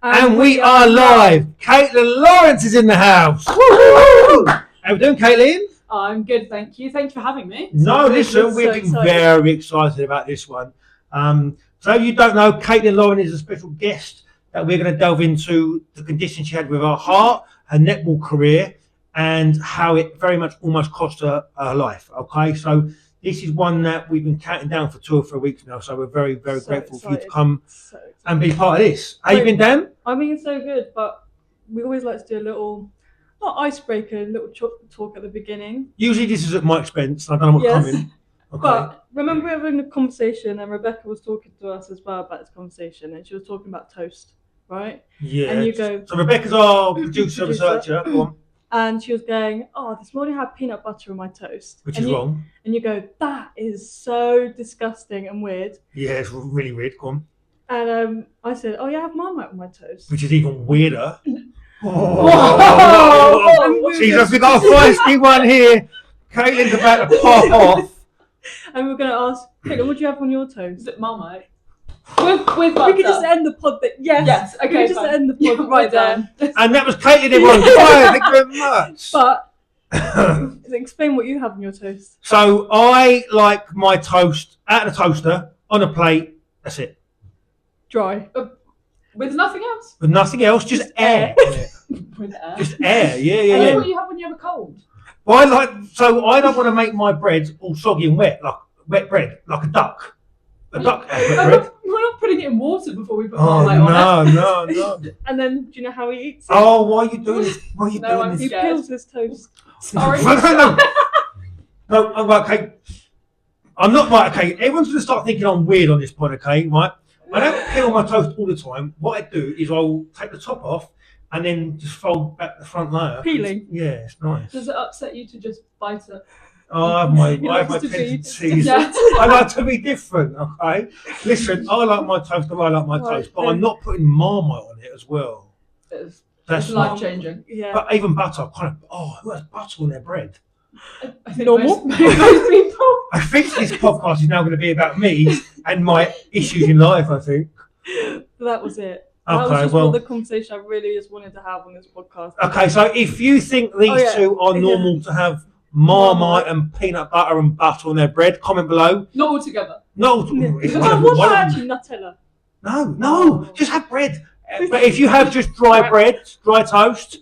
And we are live. Kaitlin Lawrence is in the house. Woo-hoo! How we doing, Kaitlin? Oh, I'm good, thank you. Thank you for having me. Listen, we've been very excited about this one. So if you don't know, Kaitlin Lawrence is a special guest that we're going to delve into the condition she had with her heart, her netball career, and how it very much almost cost her her life. Okay, so this is one that we've been counting down for 2 or 3 weeks now. So we're very, very grateful for you to come and be part of this. How you been, Dan? I've been so good, but we always like to do a little, not icebreaker, a little talk at the beginning. Usually this is at my expense. I don't know what's coming. Okay. But remember we were having a conversation and Rebecca was talking to us as well about this conversation and she was talking about toast, right? Yeah. And you go... So Rebecca's our producer, researcher. Go on. And she was going, oh, this morning I had peanut butter on my toast. Which is wrong. And you go, that is so disgusting and weird. Yeah, it's really weird. Go on. And I said, oh yeah, I have Marmite on my toast. Which is even weirder. Oh. Jesus, we've got a feisty one here. Caitlin's about to pop off. And we're going to ask, Caitlin, what do you have on your toast? Is it Marmite? With butter. We could just end the pod there. Yes. Okay, we could just end the pod right there. And that was Caitlin, everyone. Thank you very much. But explain what you have on your toast. So I like my toast out of the toaster on a plate. That's it. Dry. With nothing else? With nothing else, just air. With air? Just air, yeah. And that's what you have when you have a cold? Well, I don't want to make my bread all soggy and wet, like wet bread, like a duck. A duck has wet bread. We're not putting it in water before we put Marmite on it. No. And then, do you know how he eats it? Oh, why are you doing this? Why are you doing this? He peels his toast. Sorry. No, okay. I'm not right, okay. Everyone's going to start thinking I'm weird on this point, okay, right? I don't peel my toast all the time. What I do is I'll take the top off and then just fold back the front layer. Peeling? Yeah, it's nice. Does it upset you to just bite it? Oh, I have my tendencies. Yeah. I like to be different, okay? Listen, I like my toast the way I like my toast, but I'm not putting Marmite on it as well. That's life-changing. Yeah. But even butter, who has butter on their bread? I think Normal. most people. I think this podcast is now going to be about me and my issues in life, I think. That was it. Okay, that was just all the conversation I really just wanted to have on this podcast. Okay, so if you think these two are normal to have Marmite and peanut butter and butter on their bread, comment below. Not all together. No. What about actually Nutella? No, just have bread. But if you have just dry bread, dry toast,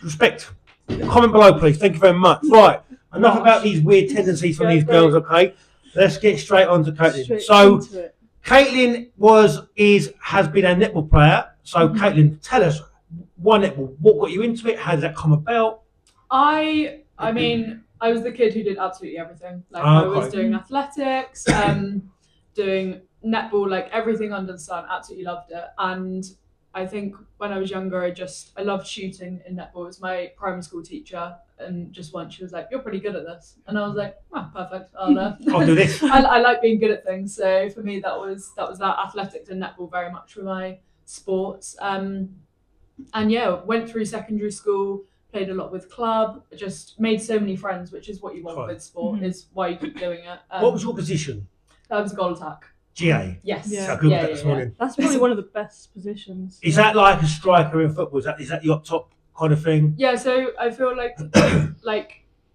respect. Comment below, please. Thank you very much. Right, enough about these weird tendencies from these girls, okay? Let's get straight on to Kaitlin. So, Kaitlin has been a netball player. So, Kaitlin, tell us, why netball? What got you into it? How did that come about? I mean, I was the kid who did absolutely everything. Like I was doing athletics, doing netball, like everything under the sun. Absolutely loved it. And I think when I was younger, I loved shooting in netball. It was my primary school teacher, and just once she was like, "You're pretty good at this," and I was like, "Oh, perfect. I'll do this." I like being good at things. So for me, that was that. Athletics and netball very much were my sports. And yeah, went through secondary school. Played a lot with club, just made so many friends, which is what you want with sport, is why you keep doing it. What was your position? That was goal attack. GA? Yes. Yeah. I googled that this morning. That's probably one of the best positions. Is that like a striker in football? Is that your top kind of thing? Yeah, so I feel like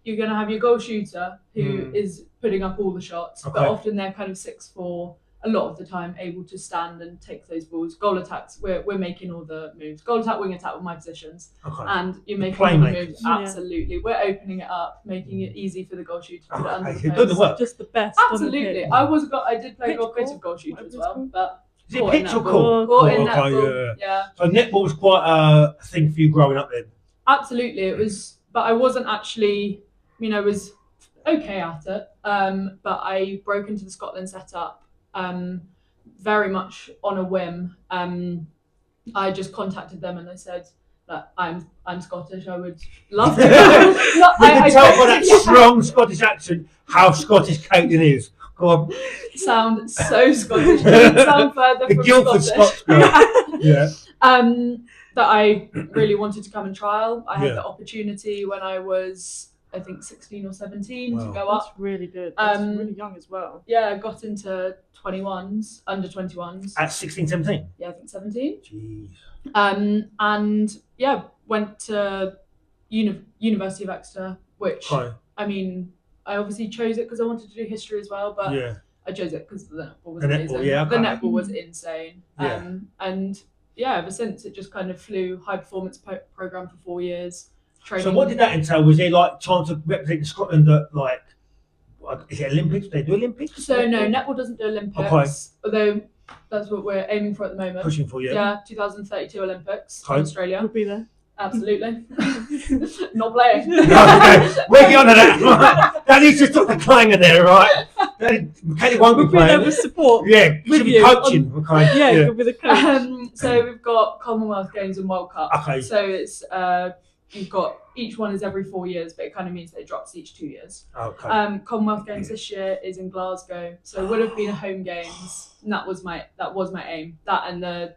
you're going to have your goal shooter who is putting up all the shots, but often they're kind of 6'4", a lot of the time able to stand and take those balls. Goal attacks, we're making all the moves. Goal attack, wing attack were my positions. Okay. And you're making all the moves. Absolutely. We're opening it up, making it easy for the goal shooter to put it under the post. post. Just the best. Absolutely. I did play a bit of goal shooter as well, but is it pitch or court? Court in netball. Yeah. So netball was quite a thing for you growing up then? Absolutely. It was, but I wasn't actually, I was okay at it. But I broke into the Scotland setup very much on a whim. I just contacted them and I said that I'm Scottish. I would love to. We can tell by that strong Scottish accent how Scottish Kaitlin is. Go on. Sound so Scottish. Doesn't sound further the from Guildford Scottish. Yeah. That I really wanted to come and trial. I had the opportunity when I was I think 16 or 17 to Wow. go That's up. really good. That's really young as well. Yeah, got into 21s, under 21s. At 16, 17? Yeah, I think 17. Jeez. And yeah, went to University of Exeter, which Okay. I mean, I obviously chose it because I wanted to do history as well, but Yeah. I chose it because the netball was The netball, amazing. yeah, The okay. netball was insane. Yeah. And yeah, ever since it just kind of flew. High performance program for 4 years. Training. So what did that entail? Was there like time to represent Scotland at like, is it Olympics? Do they do Olympics? So no, netball doesn't do Olympics, although that's what we're aiming for at the moment. Pushing for, yeah. Yeah, 2032 Olympics in Okay. Australia. We'll be there. Absolutely. Not playing. No, okay. We're getting on to that. That needs to stop the clanging there, right? Kaitlin won't We'll be be there playing. with support. Yeah, with she'll be you coaching. Okay. Yeah, you'll be the coach. So we've got Commonwealth Games and World Cup. Okay. So it's you've got each one is every 4 years, but it kind of means that it drops each 2 years. Okay. Commonwealth Games this year is in Glasgow, so it would have been a home games. And that was my aim. That and the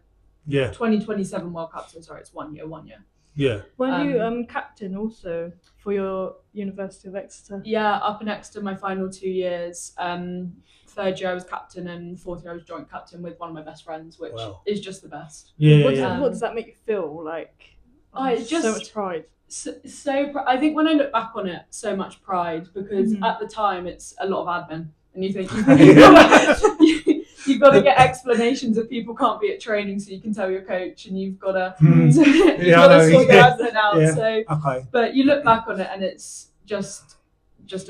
2027 World Cup. So sorry, it's 1 year. Yeah. Weren't you captain also for your University of Exeter? Yeah, up in Exeter my final 2 years. Third year I was captain, and fourth year I was joint captain with one of my best friends, which is just the best. Yeah. What does that make you feel like? It's just so much pride. I think when I look back on it, so much pride, because at the time it's a lot of admin, and you think you've got to get explanations if people can't be at training, so you can tell your coach, and you've got to sort your admin out. Yeah. So, okay. But you look back on it, and it's just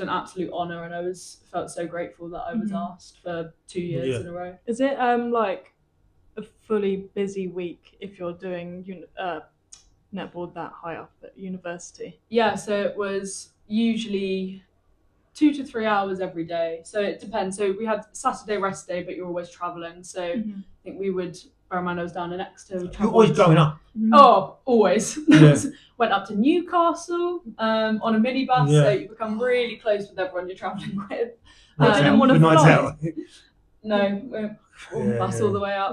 an absolute honour, and I felt so grateful that I was asked for 2 years in a row. Is it like a fully busy week if you're doing netball that high up at university? Yeah, so it was usually 2 to 3 hours every day. So it depends. So we had Saturday rest day, but you're always travelling. So I think we would, bear in mind I was down in Exeter. You're always going up. Oh, always. Yeah. Went up to Newcastle on a minibus, so you become really close with everyone you're travelling with. I didn't want to fly. No, bus all the way up.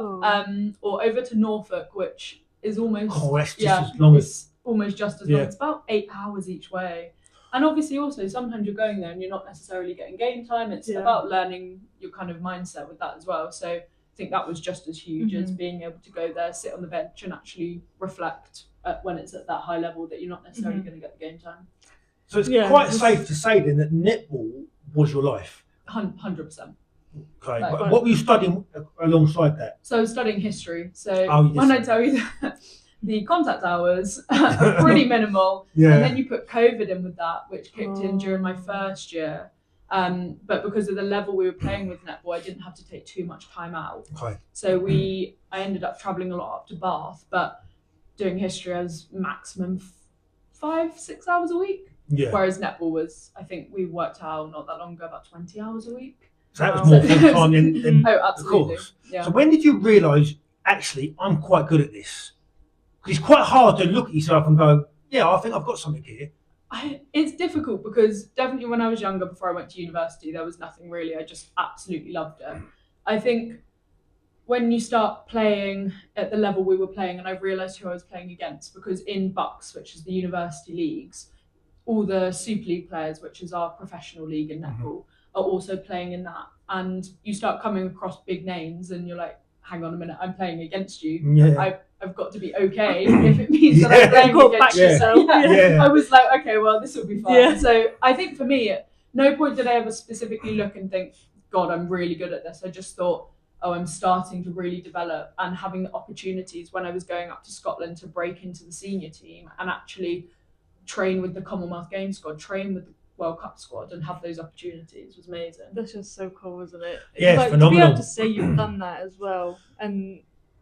Or over to Norfolk, which is almost that's just as long it's almost just as long. It's about 8 hours each way. And obviously also sometimes you're going there and you're not necessarily getting game time. It's about learning your kind of mindset with that as well. So I think that was just as huge as being able to go there, sit on the bench and actually reflect when it's at that high level that you're not necessarily going to get the game time. So it's quite safe to say then that netball was your life. 100%. Okay. What were you studying alongside that? So I was studying history. So yes. when I tell you that the contact hours are pretty minimal, and then you put COVID in with that, which kicked in during my first year. But because of the level we were playing with netball, I didn't have to take too much time out. Okay. So I ended up travelling a lot up to Bath, but doing history I was maximum 5-6 hours a week. Yeah. Whereas netball was, I think we worked out not that long ago, about 20 hours a week. So that was more full time than absolutely. Of course. Yeah. So when did you realise, actually, I'm quite good at this? Because it's quite hard to look at yourself and go, yeah, I think I've got something here. It's difficult because definitely when I was younger, before I went to university, there was nothing really. I just absolutely loved it. I think when you start playing at the level we were playing, and I realised who I was playing against, because in Bucks, which is the university leagues, all the Super League players, which is our professional league in netball, are also playing in that. And you start coming across big names and you're like, hang on a minute, I'm playing against you. Yeah. I've got to be okay if it means that I'm playing against yourself. I was like, okay, well, this will be fine. Yeah. So I think for me, at no point did I ever specifically look and think, God, I'm really good at this. I just thought, I'm starting to really develop, and having the opportunities when I was going up to Scotland to break into the senior team and actually train with the Commonwealth Games squad, train with the World Cup squad, and have those opportunities was amazing. That's just so cool, isn't it? Yeah, like, phenomenal. To be able to say you've done that as well, and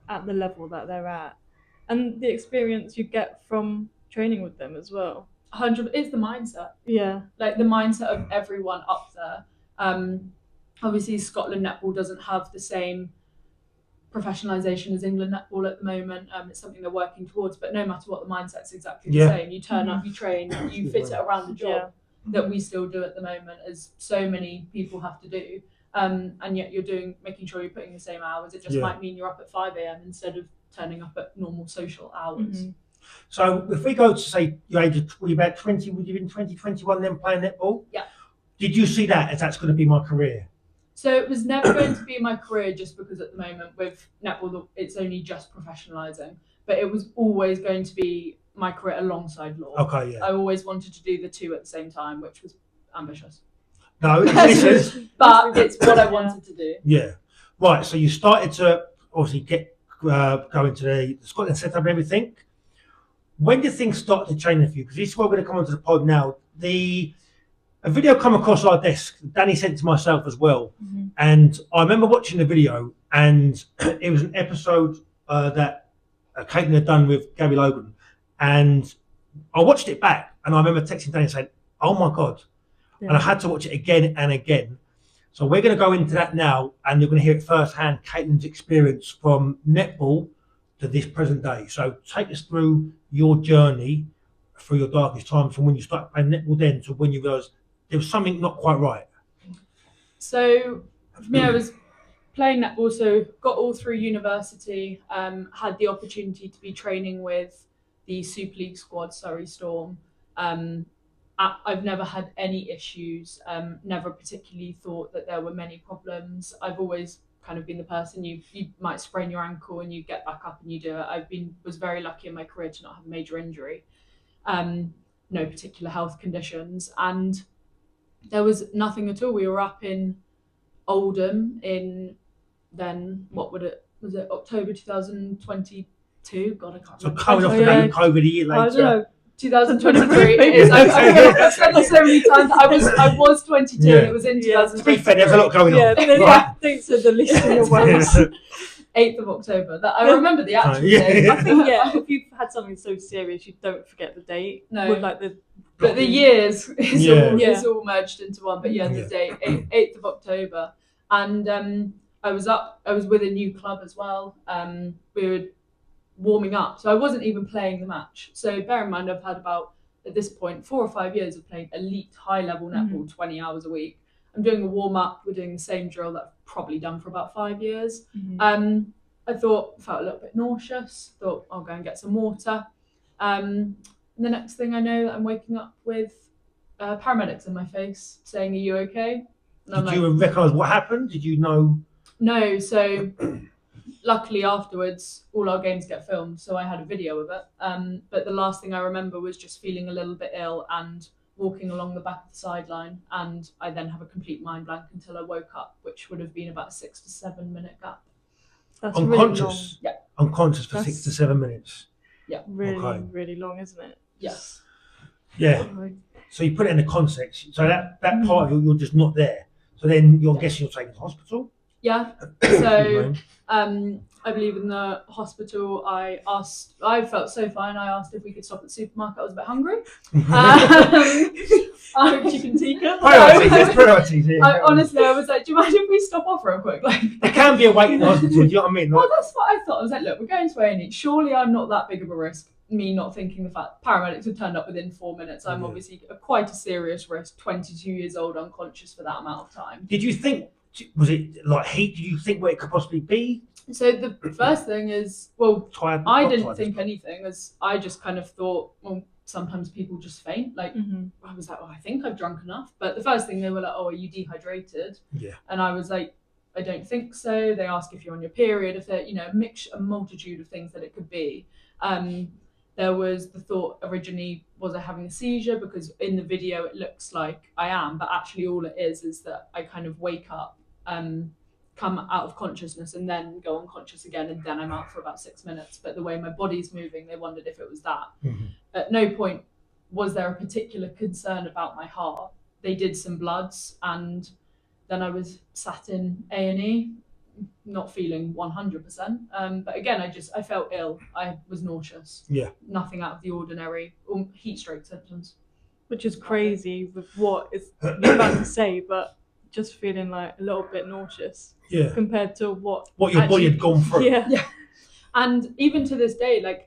at the level that they're at, and the experience you get from training with them as well. 100%. It's the mindset. Yeah. Like the mindset of everyone up there. Obviously, Scotland netball doesn't have the same professionalisation as England netball at the moment. It's something they're working towards, but no matter what, the mindset's exactly the same. You turn up, you train, you fit it around the job that we still do at the moment, as so many people have to do. And yet you're making sure you're putting the same hours. It just might mean you're up at 5 a.m. instead of turning up at normal social hours. So if we go to say your age of, were you about 20, would you have been 20, 21 then playing netball? Yeah. Did you see that as that's going to be my career? So it was never going to be my career just because at the moment with netball, it's only just professionalising. But it was always going to be my career alongside law. Okay, yeah. I always wanted to do the two at the same time, which was ambitious. No, this is, But it's what I wanted to do. yeah. Right, so you started to obviously get go into the Scotland setup and everything. When did things start to change for you? Because this is where we're going to come onto the pod now. A video come across our desk. Danny sent it to myself as well, and I remember watching the video, and it was an episode that Kaitlin had done with Gabby Logan, and I watched it back, and I remember texting Danny saying, "Oh my god!" Yeah. And I had to watch it again and again. So we're going to go into that now, and you're going to hear it firsthand, Kaitlin's experience from netball to this present day. So take us through your journey through your darkest time, from when you started playing netball then to when you realised there was something not quite right. So for me, I was playing netball, so got all through university, had the opportunity to be training with the Super League squad, Surrey Storm. I've never had any issues, never particularly thought that there were many problems. I've always kind of been the person you might sprain your ankle and you get back up and you do it. Was very lucky in my career to not have a major injury, no particular health conditions, and there was nothing at all. We were up in Oldham in then was it October 2022? God, I can't So remember. coming off the back of COVID a year I don't later. know. 2023. It is. I've said this so many times. I was 22 Yeah. and it was in Yeah. 2023. To be fair, there's a lot going on. Yeah, there's Right. things are the least in your ones. 8th of October. That I remember the actual yeah. day. I think, yeah, if you've had something so serious, you don't forget the date. No. With like the But the years is Yeah. all merged into one. But yeah, the Yeah. date, 8th of October. And I was with a new club as well. We were warming up. So I wasn't even playing the match. So bear in mind, I've had about, at this point, 4 or 5 years of playing elite high level netball, 20 hours a week. I'm doing a warm up. We're doing the same drill that I've probably done for about 5 years. I felt a little bit nauseous. Thought I'll go and get some water. And the next thing I know, I'm waking up with paramedics in my face saying, "Are you okay?" And I'm Did you recognise what happened? Did you know? No. So luckily afterwards, all our games get filmed, so I had a video of it. But the last thing I remember was just feeling a little bit ill and walking along the back of the sideline, and I then have a complete mind blank until I woke up, which would have been about a 6 to 7 minute gap. That's Unconscious. Yeah. Unconscious for That's- 6 to 7 minutes. really, Okay. really long, isn't it? Yes. Yeah. So you put it in the context. So that part you're just not there. So then you're guessing you're taken to hospital. Yeah. So I believe in the hospital. I felt so fine. I asked if we could stop at the supermarket. I was a bit hungry. Chicken tikka. Priorities. There's priorities here. Honestly, I was like, do you mind if we stop off real quick? Like, There can be a wait in the hospital. Do you know what I mean? well, Like, that's what I thought. I was like, look, we're going to A&E. Surely I'm not that big of a risk. Me not thinking the fact paramedics have turned up within 4 minutes. I'm obviously quite a serious risk. 22 years old, unconscious for that amount of time. did you think? Was it like heat? Did you think what it could possibly be? So the first thing is, well, Tired. I not didn't tired, think anything, as I just kind of thought, well, sometimes people just faint. Like, I was like, oh, I think I've drunk enough. But the first thing they were like, oh, are you dehydrated? Yeah. And I was like, I don't think so. They ask if you're on your period, if they're, a multitude of things that it could be. There was the thought originally, was I having a seizure? Because in the video it looks like I am, but actually all it is that I kind of wake up, come out of consciousness and then go unconscious again, and then I'm out for about 6 minutes. But the way my body's moving, they wondered if it was that. At no point was there a particular concern about my heart. They did some bloods, and then I was sat in A&E, not feeling 100%. But again, I felt ill. I was nauseous. Yeah. Nothing out of the ordinary. Heat stroke symptoms. Which is crazy with what is you're about to say, but just feeling like a little bit nauseous Yeah. compared to what your body had gone through. Yeah. And even to this day,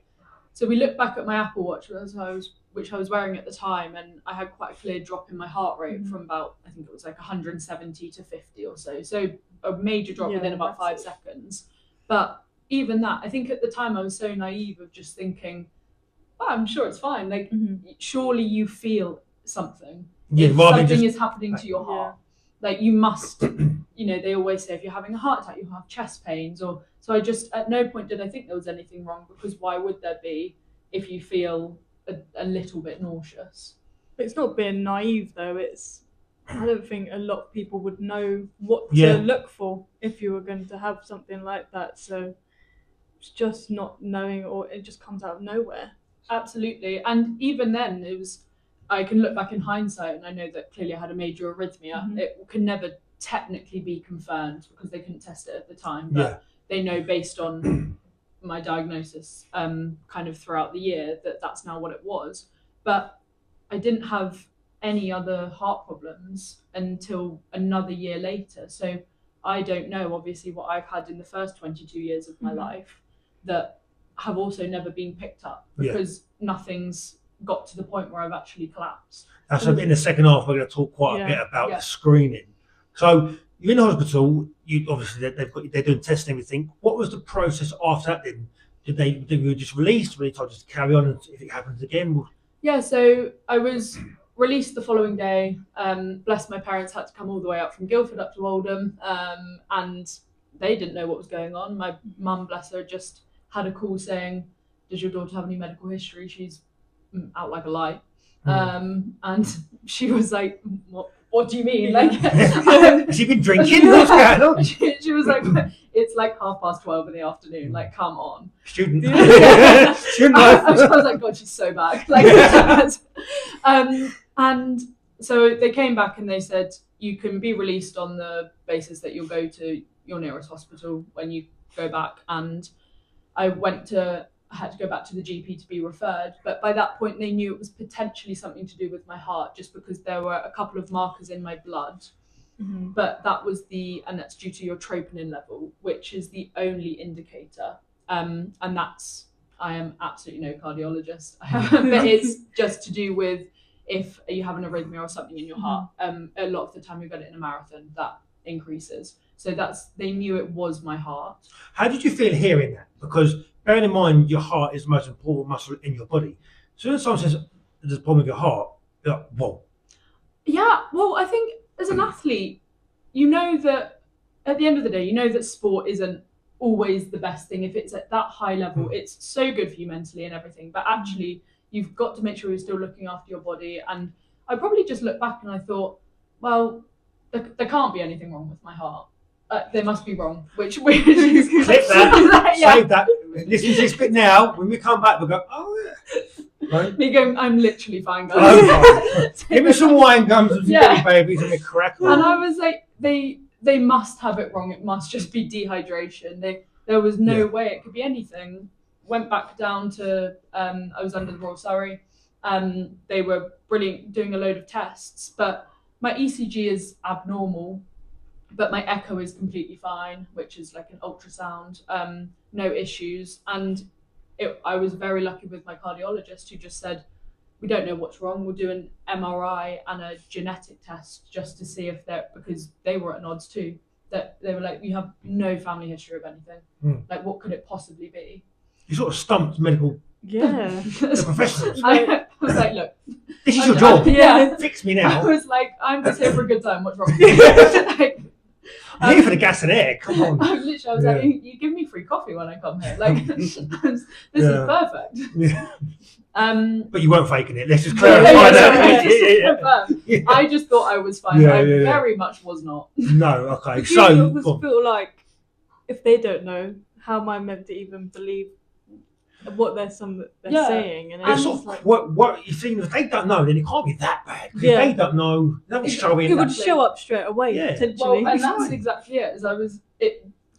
so we look back at my Apple Watch, which I was wearing at the time, and I had quite a clear drop in my heart rate from about, I think it was like 170 to 50 or so. So a major drop within about 5 seconds. But even that, I think at the time I was so naive of just thinking, oh, I'm sure it's fine. Like, surely you feel something. Yeah, if rather than something just is happening to your heart, like you must, they always say if you're having a heart attack, you have chest pains. Or so I just at no point did I think there was anything wrong, because why would there be if you feel a little bit nauseous? It's not being naive though. I don't think a lot of people would know what to look for if you were going to have something like that. So it's just not knowing, or it just comes out of nowhere. Absolutely. And even then, I can look back in hindsight and I know that clearly I had a major arrhythmia. It can never technically be confirmed because they couldn't test it at the time. But they know based on my diagnosis kind of throughout the year that that's now what it was. But I didn't have any other heart problems until another year later. So I don't know, obviously, what I've had in the first 22 years of my life that have also never been picked up, because nothing's got to the point where I've actually collapsed. That's in the second half. We're going to talk quite a bit about the screening. So you're in the hospital. You obviously they're doing tests and everything. What was the process after that? Then did you just released? Were they told just to carry on, and if it happens again? Yeah. So I was released the following day. Bless my parents had to come all the way up from Guildford up to Oldham, and they didn't know what was going on. My mum, bless her, just had a call saying, does your daughter have any medical history? She's out like a light. And she was like, what do you mean? Like, has she been drinking? What's going on? She was like, it's like 12:30 in the afternoon. Like, come on. Student. Student life. I was like, God, she's so bad. Like, and so they came back and they said, you can be released on the basis that you'll go to your nearest hospital when you go back. And I had to go back to the GP to be referred, but by that point they knew it was potentially something to do with my heart, just because there were a couple of markers in my blood. But and that's due to your troponin level, which is the only indicator. And I am absolutely no cardiologist, but it's just to do with if you have an arrhythmia or something in your heart. A lot of the time you get it in a marathon, that increases. So they knew it was my heart. How did you feel hearing that? Because bearing in mind your heart is the most important muscle in your body. So when someone says there's a problem with your heart, you're like, whoa. Yeah, well, I think as an athlete, you know that at the end of the day, you know that sport isn't always the best thing. If it's at that high level, it's so good for you mentally and everything. But actually, you've got to make sure you're still looking after your body. And I probably just looked back and I thought, well, there can't be anything wrong with my heart. They must be wrong. Which is clip that, save that. Listen to this bit now. When we come back, we'll go, oh yeah. Right? Me going, I'm literally fine, guys. Give me some wine gums and some babies and a crack. And I was like, they must have it wrong. It must just be dehydration. There was no way it could be anything. Went back down to I was under the Royal Surrey. They were brilliant, doing a load of tests, but my ECG is abnormal. But my echo is completely fine, which is like an ultrasound, no issues. And I was very lucky with my cardiologist, who just said, we don't know what's wrong. We'll do an MRI and a genetic test just to see if because they were at odds too, that they were like, you have no family history of anything. Like, what could it possibly be? You sort of stumped medical the professionals. I was like, look, this is your job. Fix me now. I was like, I'm just here for a good time. What's wrong? I'm here for the gas and air. Come on. I was like, you give me free coffee when I come here. Like, this is perfect. Yeah. But you weren't faking it. Let's just clarify that. I just thought I was fine. I very much was not. No, okay. Do you feel like, if they don't know, how am I meant to even believe what they're saying? And it's sort of like, what you think, if they don't know, then it can't be that bad. If they don't know, nothing's showing. It would show up straight away, potentially. Well, and that's exactly it. As I was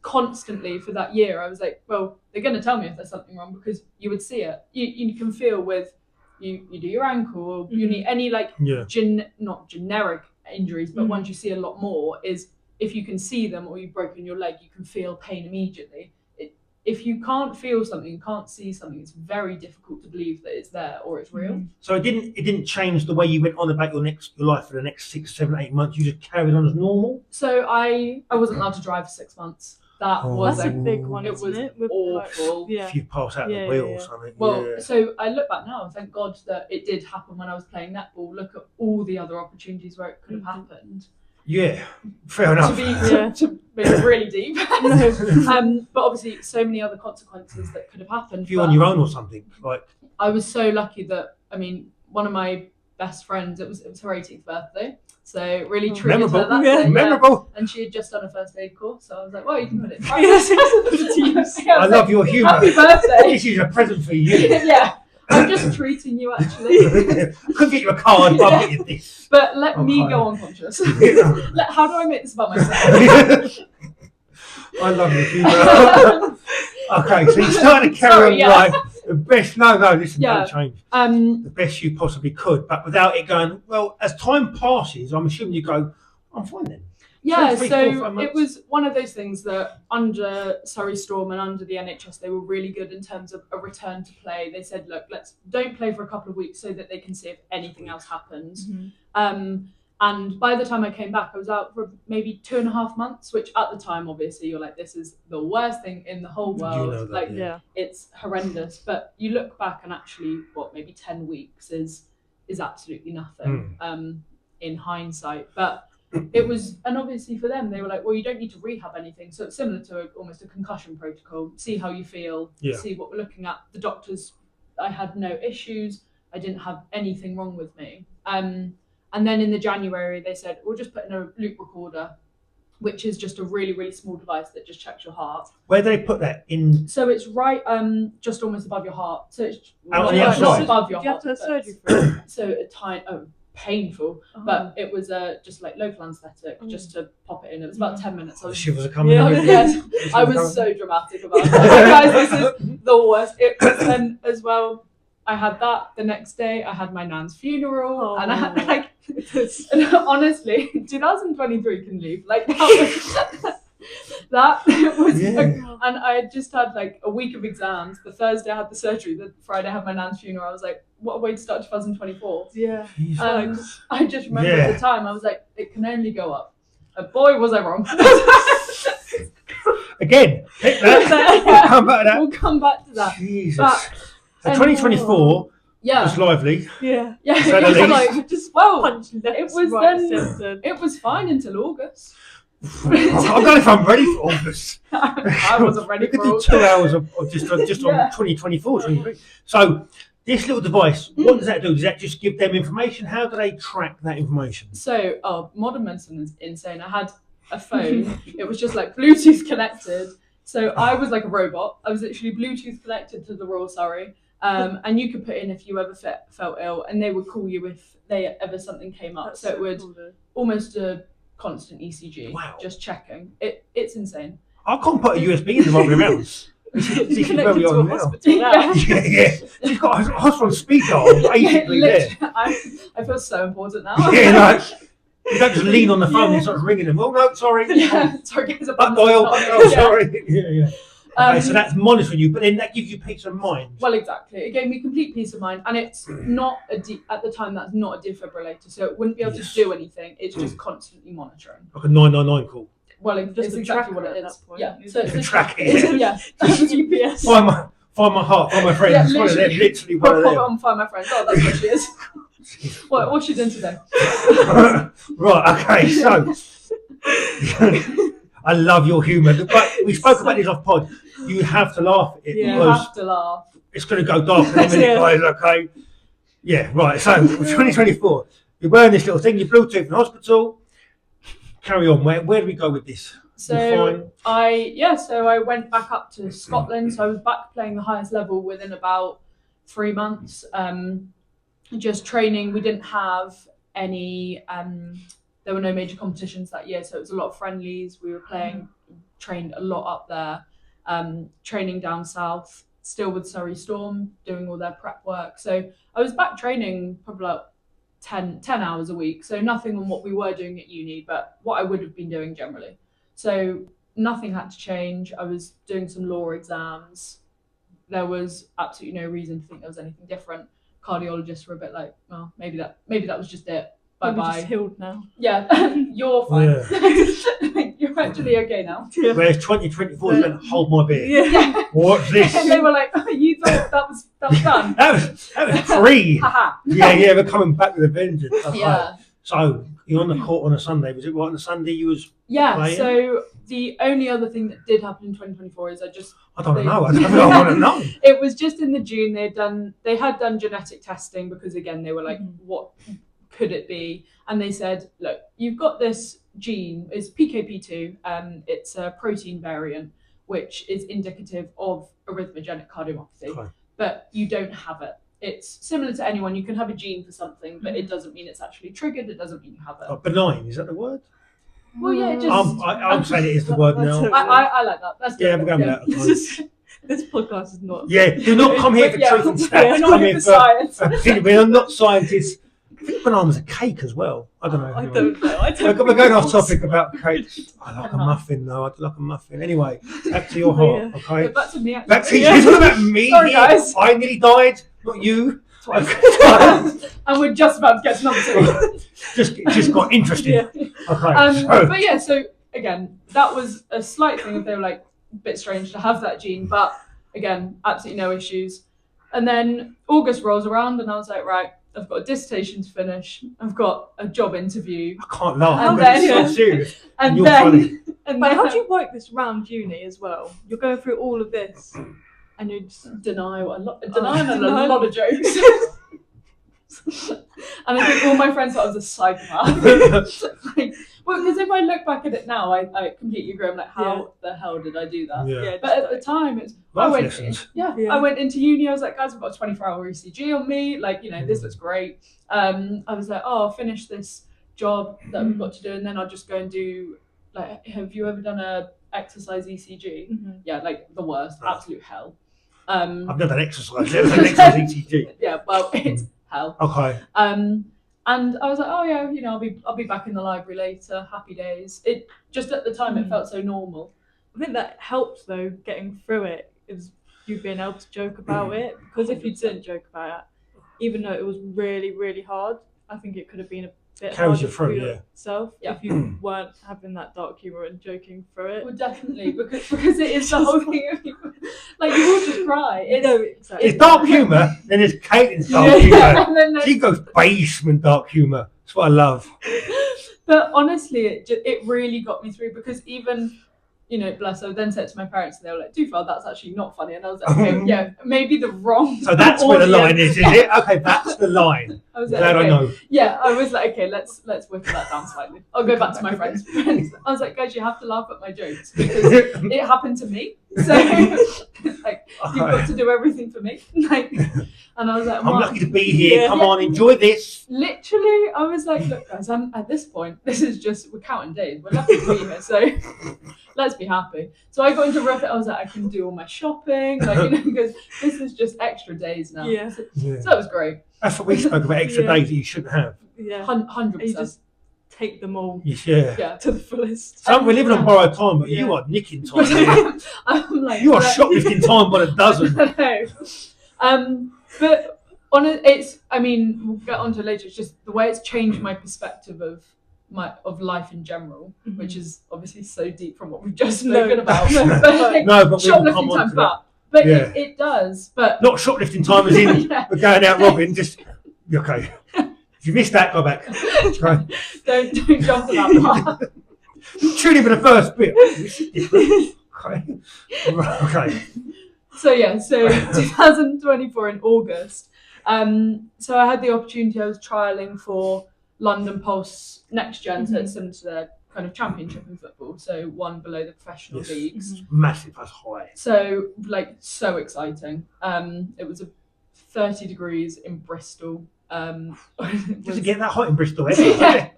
constantly for that year, I was like, well, they're going to tell me if there's something wrong, because you would see it. You can feel with you do your ankle, or you need any like not generic injuries, but ones you see a lot more is if you can see them or you've broken your leg, you can feel pain immediately. If you can't feel something, you can't see something, it's very difficult to believe that it's there or it's real. So it didn't change the way you went on about your life for the next 6, 7, 8 months. You just carried on as normal. So I wasn't allowed to drive for 6 months. That was That's a big one, it isn't was it? With, awful. Like, yeah. If you pass out the Yeah, wheel yeah. or something. Well, yeah. so I look back now, and thank God that it did happen when I was playing netball. Look at all the other opportunities where it could have happened. Yeah, fair enough. To be really deep. But obviously, so many other consequences that could have happened. If you're on your own or something, like. I was so lucky that, I mean, one of my best friends, it was her 18th birthday, so really triggered her that day. Memorable. And she had just done a first aid course, so I was like, well, you can put it in practice. I love your humour. Happy birthday. This is a present for you. Yeah, I'm just treating you actually. I could get you a card, but I'll get you this. But let me go unconscious. How do I make this about myself? I love your humour. Okay, so you started to carry on like the best. No, listen, don't change. The best you possibly could, but without it going. Well, as time passes, I'm assuming you go. I'm fine then. Yeah, 3, so 4, 5 months. it was one of those things that under Surrey Storm and under the NHS, they were really good in terms of a return to play. They said, look, don't play for a couple of weeks so that they can see if anything else happens. And by the time I came back, I was out for maybe 2.5 months, which at the time, obviously, you're like, this is the worst thing in the whole world. You know that, It's horrendous. But you look back and actually, maybe 10 weeks is absolutely nothing in hindsight. But it was, and obviously for them, they were like, well, you don't need to rehab anything. So it's similar to almost a concussion protocol. See how you feel, see what we're looking at. The doctors, I had no issues. I didn't have anything wrong with me. And then in the January, they said, we'll just put in a loop recorder, which is just a really, really small device that just checks your heart. Where do they put that in? So it's right, just almost above your heart. So it's Out on the not outside? above your Did you heart. have to have surgery for it? So a tiny, painful, but it was just like local anaesthetic, just to pop it in. It was about 10 minutes. The shivers are coming. Yes, I was so dramatic about it. Guys, this is the worst. It was then as well. I had that the next day. I had my nan's funeral, and I had and honestly, 2023 can leave like that. That was, and I had just had like a week of exams. The Thursday I had the surgery. The Friday I had my nan's funeral. I was like, what a way to start 2024. Yeah. I just remember at the time I was like, it can only go up. And boy, was I wrong. Again, hit that. We'll come back to that. Jesus. But, so 2024 was lively. Yeah. So the least. Like just punched left, it was right, then. centre. It was fine until August. I don't know if I'm ready for August. I wasn't ready for August. 2 hours of just on 2024, 23. So this little device, what does that do? Does that just give them information? How do they track that information? So, modern medicine is insane. I had a phone. It was just like Bluetooth connected. So I was like a robot. I was literally Bluetooth connected to the Royal Surrey. And you could put in if you ever felt ill, and they would call you if ever something came up. So it would almost a constant ECG. Wow. Just checking. It's insane. I can't put a USB in the right around. This is where we are now. Yeah. She's got a hospital speed dial basically there. I feel so important now. Yeah, like you don't just lean on the phone and start ringing them. Oh no, sorry. Sorry, guys. Sorry. Yeah. Okay, so that's monitoring you, but then that gives you peace of mind. Well, exactly. It gave me complete peace of mind, and it's not at the time that's not a defibrillator, so it wouldn't be able to do anything. It's just constantly monitoring. Like a 999 call. Well, it's exactly what it is. Yeah, so it's a tracker. Yeah, GPS. Find my heart, find my friends. Yeah, one of them, literally one of them. On Find My Friends. Oh, that's what she is. What's she doing today? Right. Okay. So. I love your humour, but we spoke about this off pod. You have to laugh at it You have to laugh. It's going to go dark in a minute, guys. Okay. Yeah. Right. So 2024, you're wearing this little thing. You're Bluetooth in hospital. Carry on. Where do we go with this? So I went back up to Scotland. So I was back playing the highest level within about 3 months. Just training. We didn't have any. There were no major competitions that year, so it was a lot of friendlies. We were trained a lot up there, training down south, still with Surrey Storm, doing all their prep work. So I was back training probably like 10 hours a week. So nothing on what we were doing at uni, but what I would have been doing generally. So nothing had to change. I was doing some law exams. There was absolutely no reason to think there was anything different. Cardiologists were a bit like, well, maybe that was just it. Bye-bye. Just healed now. Yeah, you're fine. Yeah. You're actually okay now. Yeah. Whereas 2024 is going to hold my beer. Yeah. What's this? And they were like, oh, you thought that was done? that was free. Haha. Yeah, we're coming back with a vengeance. Okay. Yeah. So you're on the court on a Sunday. Was it right on a Sunday you was Yeah. playing? So the only other thing that did happen in 2024 is I don't they- know. I want to know. it was just in the June they had done genetic testing because again they were like, what could it be? And they said, look, you've got this gene, it's PKP2, it's a protein variant which is indicative of arrhythmogenic cardiomyopathy, Okay. but you don't have it. It's similar to anyone. You can have a gene for something, but it doesn't mean it's actually triggered. It doesn't mean you have it. Oh, benign, is that the word? Well, yeah, it just I'm saying it is the word now. I like that. That's Yeah, good. we're going with that. This podcast is not. Yeah, do not come here for Yeah, truth and we're stats. not Come here here for science. we're not scientists. I think bananas are cake as well. I don't know. I don't know. I don't. We're going off topic about cake. I like a muffin though. I like a muffin. Anyway, back to your heart, Yeah. okay? Back to me. Actually. Back to you. It's not about me. Sorry, here. guys. I nearly died, not you. Twice. And we're just about to get to number two. just got interesting. Yeah. Okay. So, But yeah, so again, that was a slight thing. If they were like a bit strange to have that gene, but again, absolutely no issues. And then August rolls around, and I was like, right, I've got a dissertation to finish. I've got a job interview, I can't laugh. And but it's then- so serious. and You're then funny. and But then how do you work this round uni as well? You're going through all of this, and you just deny a lot and deny. a lot of jokes. And I think all my friends thought I was a psychopath. Like, well, because if I look back at it now, I completely agree. I'm like, how the hell did I do that? Yeah. But at the time, it's I Life went, lessons. yeah, Yeah. I went into uni. I was like, guys, I've got a 24-hour ECG on me. Like, you know, this looks great. I was like, oh, I'll finish this job that we've got to do, and then I'll just go and do. Like, have you ever done a exercise ECG? Mhm. Yeah, like the worst, No. absolute hell. I've never done exercise. Never done exercise ECG. Yeah, well, it's hell. Okay. And I was like, oh yeah, you know, I'll be back in the library later. Happy days. It just at the time it felt so normal. I think that helps though, getting through it, is you being able to joke about it. Because if you didn't joke about it, even though it was really, really hard, I think it could have been a bit Carries you harder through, for yeah. yourself if you weren't having that dark humour and joking through it. Well, definitely because it is the whole thing of like you will just cry. No, exactly. It's dark humour, then there's Caitlin's dark Yeah, humour. and then She goes basement dark humour. That's what I love. but honestly, it really got me through because even. You know, bless. I then said to my parents, and they were like, "Dufal, that's actually not funny." And I was like, "Okay, yeah, maybe the wrong." So that's where the line audience. is it? Okay, that's the line. I was like, Glad okay. I know. Yeah, I was like, okay, let's whittle that down slightly. I'll go back to my friends. I was like, guys, you have to laugh at my jokes because it happened to me. So like you've got to do everything for me. Like, and I was like, I'm Mom, lucky to be here. Yeah. Come on, enjoy this. literally, I was like, look, guys, I'm at this point. This is just we're counting days. We're lucky to be here, so let's be happy. So I got into Reddit. I was like, I can do all my shopping, like you know, because this is just extra days now. Yeah. So Yeah. that was great. That's what we spoke about, extra Yeah. days that you shouldn't have. Yeah. 100%. You just take them all Yeah. Yeah. to the fullest. So we're living on borrowed time, but you Yeah. are nicking time. I'm like You are but- shoplifting time by the dozen. I know. But it's. I mean, we'll get onto it later. It's just the way it's changed my perspective of life in general, Mhm. which is obviously so deep from what we've just No. spoken about. No. But, like, No, but we will come shoplifting on time, to that. but Yeah. it does. But Not shoplifting time as in Yeah. we're going out robbing, just okay. If you missed that, go back. Okay. don't jump to that part. Tune in for the first bit. This is different. Okay. Right, okay. So yeah, so 2024 in August. So I had the opportunity. I was trialing for London Pulse Next Gen, so it's similar to their kind of championship in football. So one below the professional Yes. leagues. Massive, that's high. So like so exciting. It was 30 degrees in Bristol. Does it get that hot in Bristol? Yeah.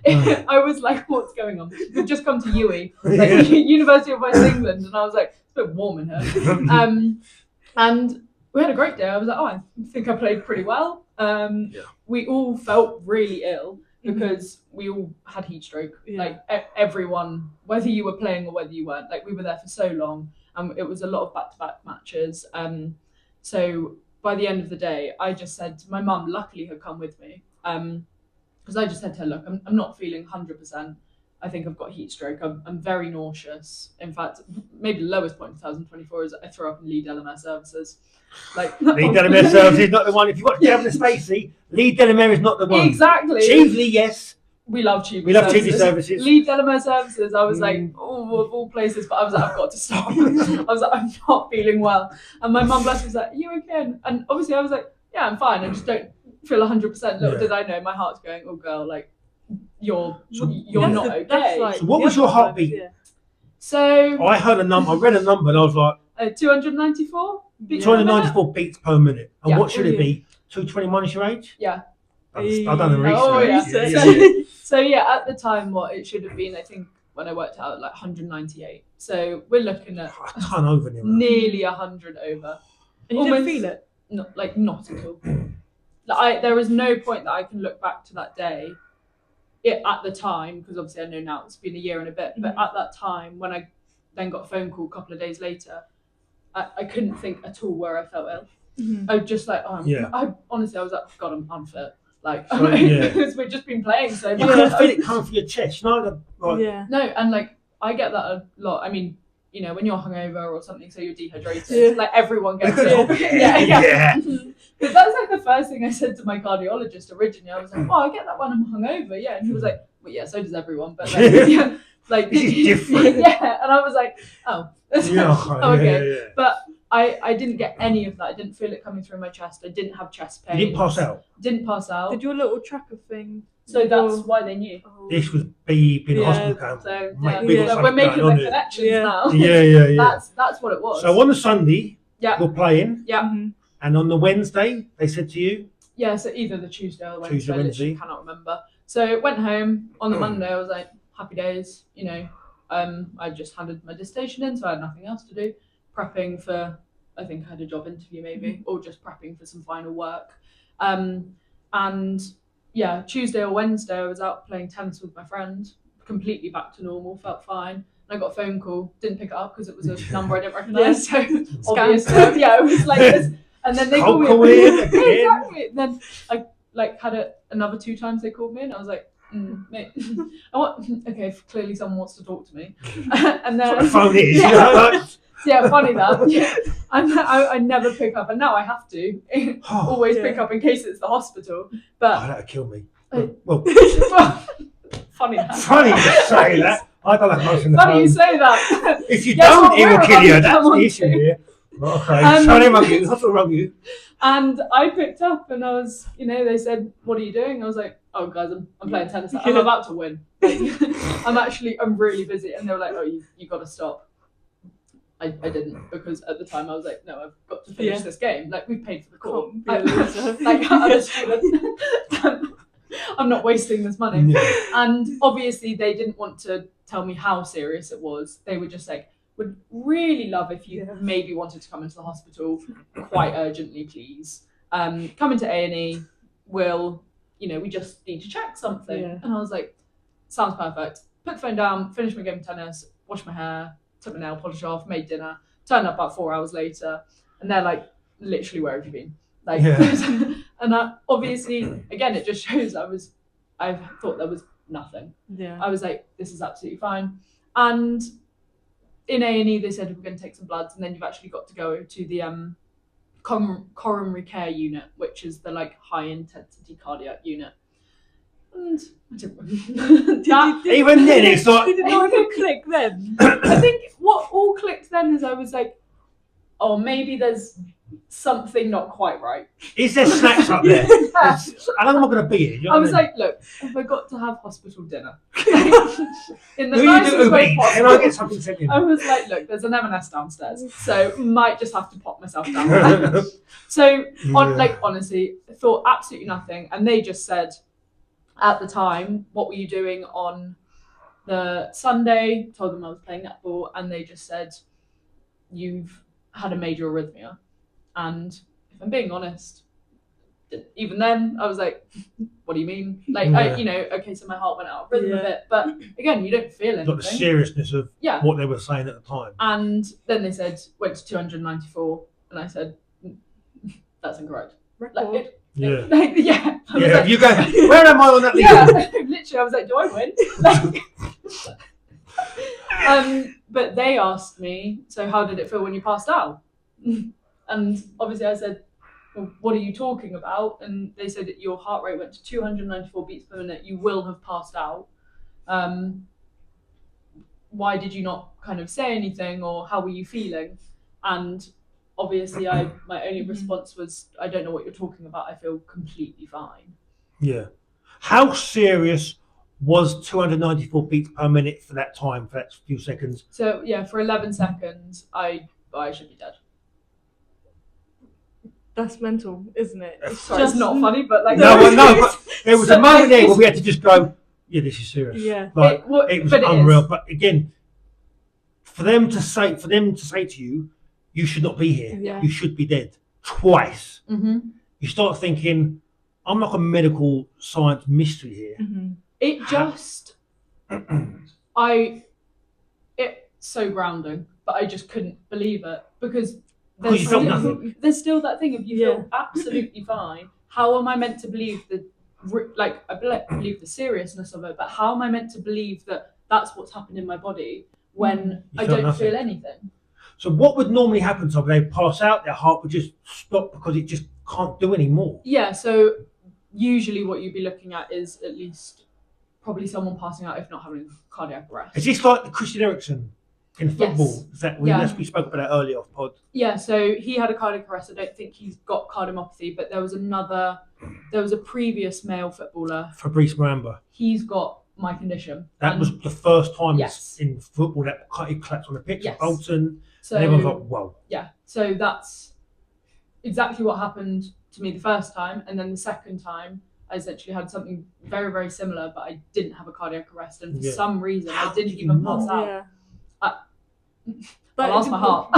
Mm. I was like, what's going on? We've just come to UE, Yeah. like University of West England, and I was like, it's a bit warm in here. And we had a great day. I was like, oh, I think I played pretty well. We all felt really ill because we all had heat stroke. Yeah. Like everyone, whether you were playing or whether you weren't, like we were there for so long, and it was a lot of back-to-back matches. So by the end of the day, I just said to my mum, luckily had come with me, because I just said to her, look, I'm not feeling 100%. I think I've got heat stroke. I'm very nauseous. In fact, maybe the lowest point in 2024 is I threw up in Lee Delamere Services. Like Lee Delamere Services is not the one. If you've got Devon Stacey, Lee Delamere is not the one. Exactly. Cheveley, yes. We love Cheveley. We love Cheveley Services. Lee Delamere Services. I was like, oh, of all places, but I was like, I've got to stop. I was like, I'm not feeling well. And my mum, bless her, was like, are you okay? And obviously, I was like, yeah, I'm fine. I just don't feel 100%. Little did I know, my heart's going, oh, girl, like, you're not okay. Like, so what was your heartbeat? Yeah. So I heard a number. I read a number, and I was like, 294. 294 beats per minute. And Yeah. what should it be? 221 is your age? Yeah. I've done the research. Oh, yeah. Yeah. So yeah, at the time, what it should have been, I think, when I worked out, like 198. So we're looking at A ton over there. nearly 100 over. And you didn't feel it? Not at all. Like there is no point that I can look back to that day. At the time, because obviously I know now it's been a year and a bit, but at that time when I then got a phone call a couple of days later, I couldn't think at all where I felt ill. Mm-hmm. I was just like, I honestly, I was like, God, I'm unfit. Like, because we've just been playing so much. You couldn't feel it coming for your chest, you know? Like, Yeah. No, and like I get that a lot. I mean, you know, when you're hungover or something, so you're dehydrated, Yeah. like everyone gets Yeah. it. Yeah. Because that's like the first thing I said to my cardiologist originally. I was like, oh, I get that when I'm hungover, yeah. And he was like, well, yeah, so does everyone, but like, yeah, like This is different. Yeah, and I was like, oh, okay. Yeah. But I didn't get any of that. I didn't feel it coming through my chest. I didn't have chest pain. You didn't pass out? Didn't pass out. Did your little tracker thing? So that's why they knew. Oh. This was beep in the Yeah, hospital camp. So Mate, yeah, we got so something we're making going the on connections Yeah. now. Yeah. That's what it was. So on the Sunday, Yeah. you're playing, Yeah. Mhm. and on the Wednesday, they said to you, Yeah, so either the Tuesday or the Wednesday. Tuesday, I literally Wednesday. cannot remember. So went home on the Monday. I was like, happy days. You know, I just handed my dissertation in, so I had nothing else to do. Prepping for, I think I had a job interview maybe, or just prepping for some final work. And yeah, Tuesday or Wednesday, I was out playing tennis with my friend, completely back to normal, felt fine. And I got a phone call, didn't pick it up because it was a number I didn't recognise. So obviously, yeah, it was like this. And then they called me. in again. Exactly. And then I like had another 2 times they called me, and I was like, mate, okay, clearly someone wants to talk to me. And then That's what the phone is, yeah. you know? Like, Yeah, funny that. Yeah. And I never pick up, and now I have to always pick up in case it's the hospital. But that'd kill me. Uh, Well, funny that. funny you say that. I don't like most in the Funny phone. you say that. If you Guess don't, what it will we're kill you. about to That's come the on issue to. here. Okay, so they rung you. That's what rung you. And I picked up, and I was, you know, they said, "What are you doing?" I was like, "Oh, guys, I'm playing tennis. I'm about to win. Like, I'm really busy." And they were like, "Oh, you got to stop." I didn't, because at the time I was like, no, I've got to finish this game. Like, we've paid for the court. Like, other students. I'm not wasting this money. Yeah. And obviously they didn't want to tell me how serious it was. They were just like, would really love if you maybe wanted to come into the hospital quite urgently, please. Come into A&E. We just need to check something. Yeah. And I was like, sounds perfect. Put the phone down, finished my game of tennis, washed my hair, took my nail polish off, made dinner, turned up about 4 hours later, and they're like, literally, where have you been? Like, and obviously, again, it just shows I thought there was nothing. Yeah. I was like, this is absolutely fine. And in A&E, they said, we're going to take some bloods, and then you've actually got to go to the coronary care unit, which is the like high intensity cardiac unit. And I didn't Even then, it's like. Did it not even click then? I think what all clicked then is I was like, oh, maybe there's something not quite right. Is there snacks up there? Yeah. How long am I going to be here? You know I what was mean? like, look, have I got to have hospital dinner? In the Will you nicest do way Uber Eats? possible. Can I get something sent in? I was like, look, there's an M&S downstairs, so might just have to pop myself down there. So, honestly, thought absolutely nothing. And they just said, at the time, what were you doing on the Sunday? Told them I was playing netball, and they just said, you've had a major arrhythmia. And if I'm being honest, even then, I was like, what do you mean? Like, okay, so my heart went out of rhythm a bit. But again, you don't feel anything. Not the seriousness of what they were saying at the time. And then they said, went to 294. And I said, that's incorrect. Record. Yeah. Yeah. You go, where am I on that list? Yeah. Literally, I was like, do I win? Like, But they asked me, so how did it feel when you passed out? And obviously I said, well, what are you talking about? And they said that your heart rate went to 294 beats per minute. You will have passed out. Why did you not kind of say anything, or how were you feeling? And obviously my only response was, I don't know what you're talking about. I feel completely fine. Yeah. How serious was 294 beats per minute for that time, for that few seconds? So yeah, for 11 seconds, I should be dead. That's mental, isn't it? Sorry, it's not funny, but like no, but there was a moment there where we had to just go, yeah, this is serious. Yeah. Like, it was unreal. But again, for them to say to you, you should not be here. Yeah. You should be dead twice. Mm-hmm. You start thinking, I'm like a medical science mystery here. Mm-hmm. It just, it's so grounding, but I just couldn't believe it because there's you felt nothing. There's still that thing of you feel absolutely fine. How am I meant to believe I believe the seriousness of it, but how am I meant to believe that that's what's happened in my body when I don't feel anything? So what would normally happen to them? They pass out, their heart would just stop because it just can't do any more. Yeah, so usually what you'd be looking at is at least probably someone passing out, if not having cardiac arrest. Is this like the Christian Eriksen in football? Yes. We spoke about that earlier off pod. Yeah, so he had a cardiac arrest. I don't think he's got cardiomyopathy, but there was a previous male footballer, Fabrice Muamba. He's got my condition. That was the first time Yes. in football that he collapsed on the pitch. Yes. Bolton. So and everyone thought, whoa. Yeah, so that's exactly what happened to me the first time, and then the second time I essentially had something very, very similar, but I didn't have a cardiac arrest, and for some reason I didn't even pass out. Yeah. I lost my heart.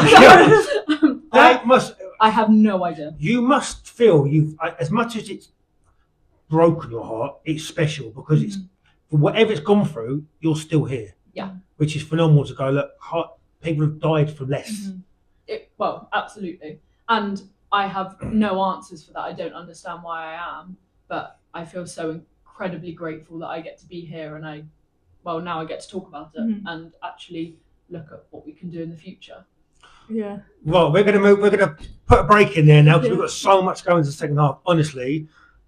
I have no idea. You must feel as much as it's broken your heart, it's special because it's for whatever it's gone through, you're still here. Yeah, which is phenomenal to go. Look, people have died for less. Well, absolutely, and I have no answers for that. I don't understand why I am, but I feel so incredibly grateful that I get to be here, and now I get to talk about it and actually look at what we can do in the future. Yeah. Well, we're gonna put a break in there now because we've got so much going into the second half. Honestly,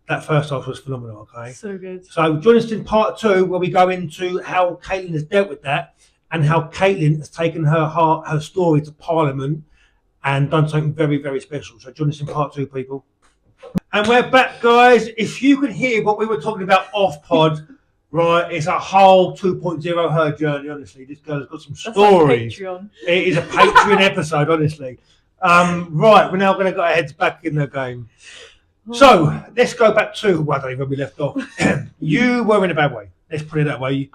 that first half was phenomenal. Okay. So good. So join us in part 2 where we go into how Kaitlin has dealt with that and how Kaitlin has taken her story to Parliament and done something very, very special. So join us in part 2, people. And we're back, guys. If you could hear what we were talking about off pod, right, it's a whole 2.0 her journey, honestly. This girl's got some stories. Like Patreon. It is a Patreon episode, honestly. Right, we're now going to go ahead back in the game. So, let's go back to, I don't know where we left off. You were in a bad way. Let's put it that way.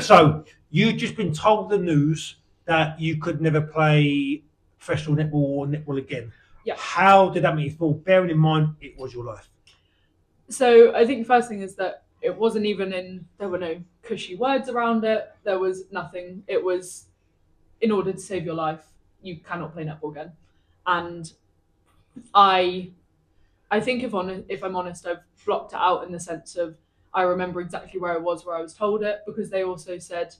So, you'd just been told the news that you could never play professional netball or netball again. Yeah. How did that make you feel, bearing in mind it was your life? So, I think the first thing is that it wasn't even there were no cushy words around it. There was nothing. It was, in order to save your life, you cannot play netball again. And I think if I'm honest, I've blocked it out in the sense of I remember exactly where I was told it, because they also said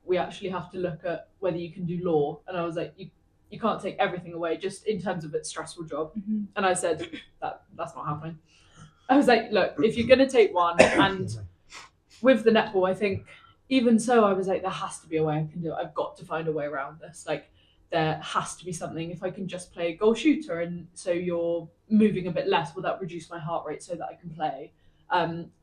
we actually have to look at whether you can do law. And I was like, you can't take everything away, just in terms of its stressful job. And I said, that's not happening. I was like, look, if you're going to take one, and with the netball, I think even so, I was like, there has to be a way I can do it. I've got to find a way around this. Like, there has to be something. If I can just play goal shooter, and so you're moving a bit less, will that reduce my heart rate so that I can play?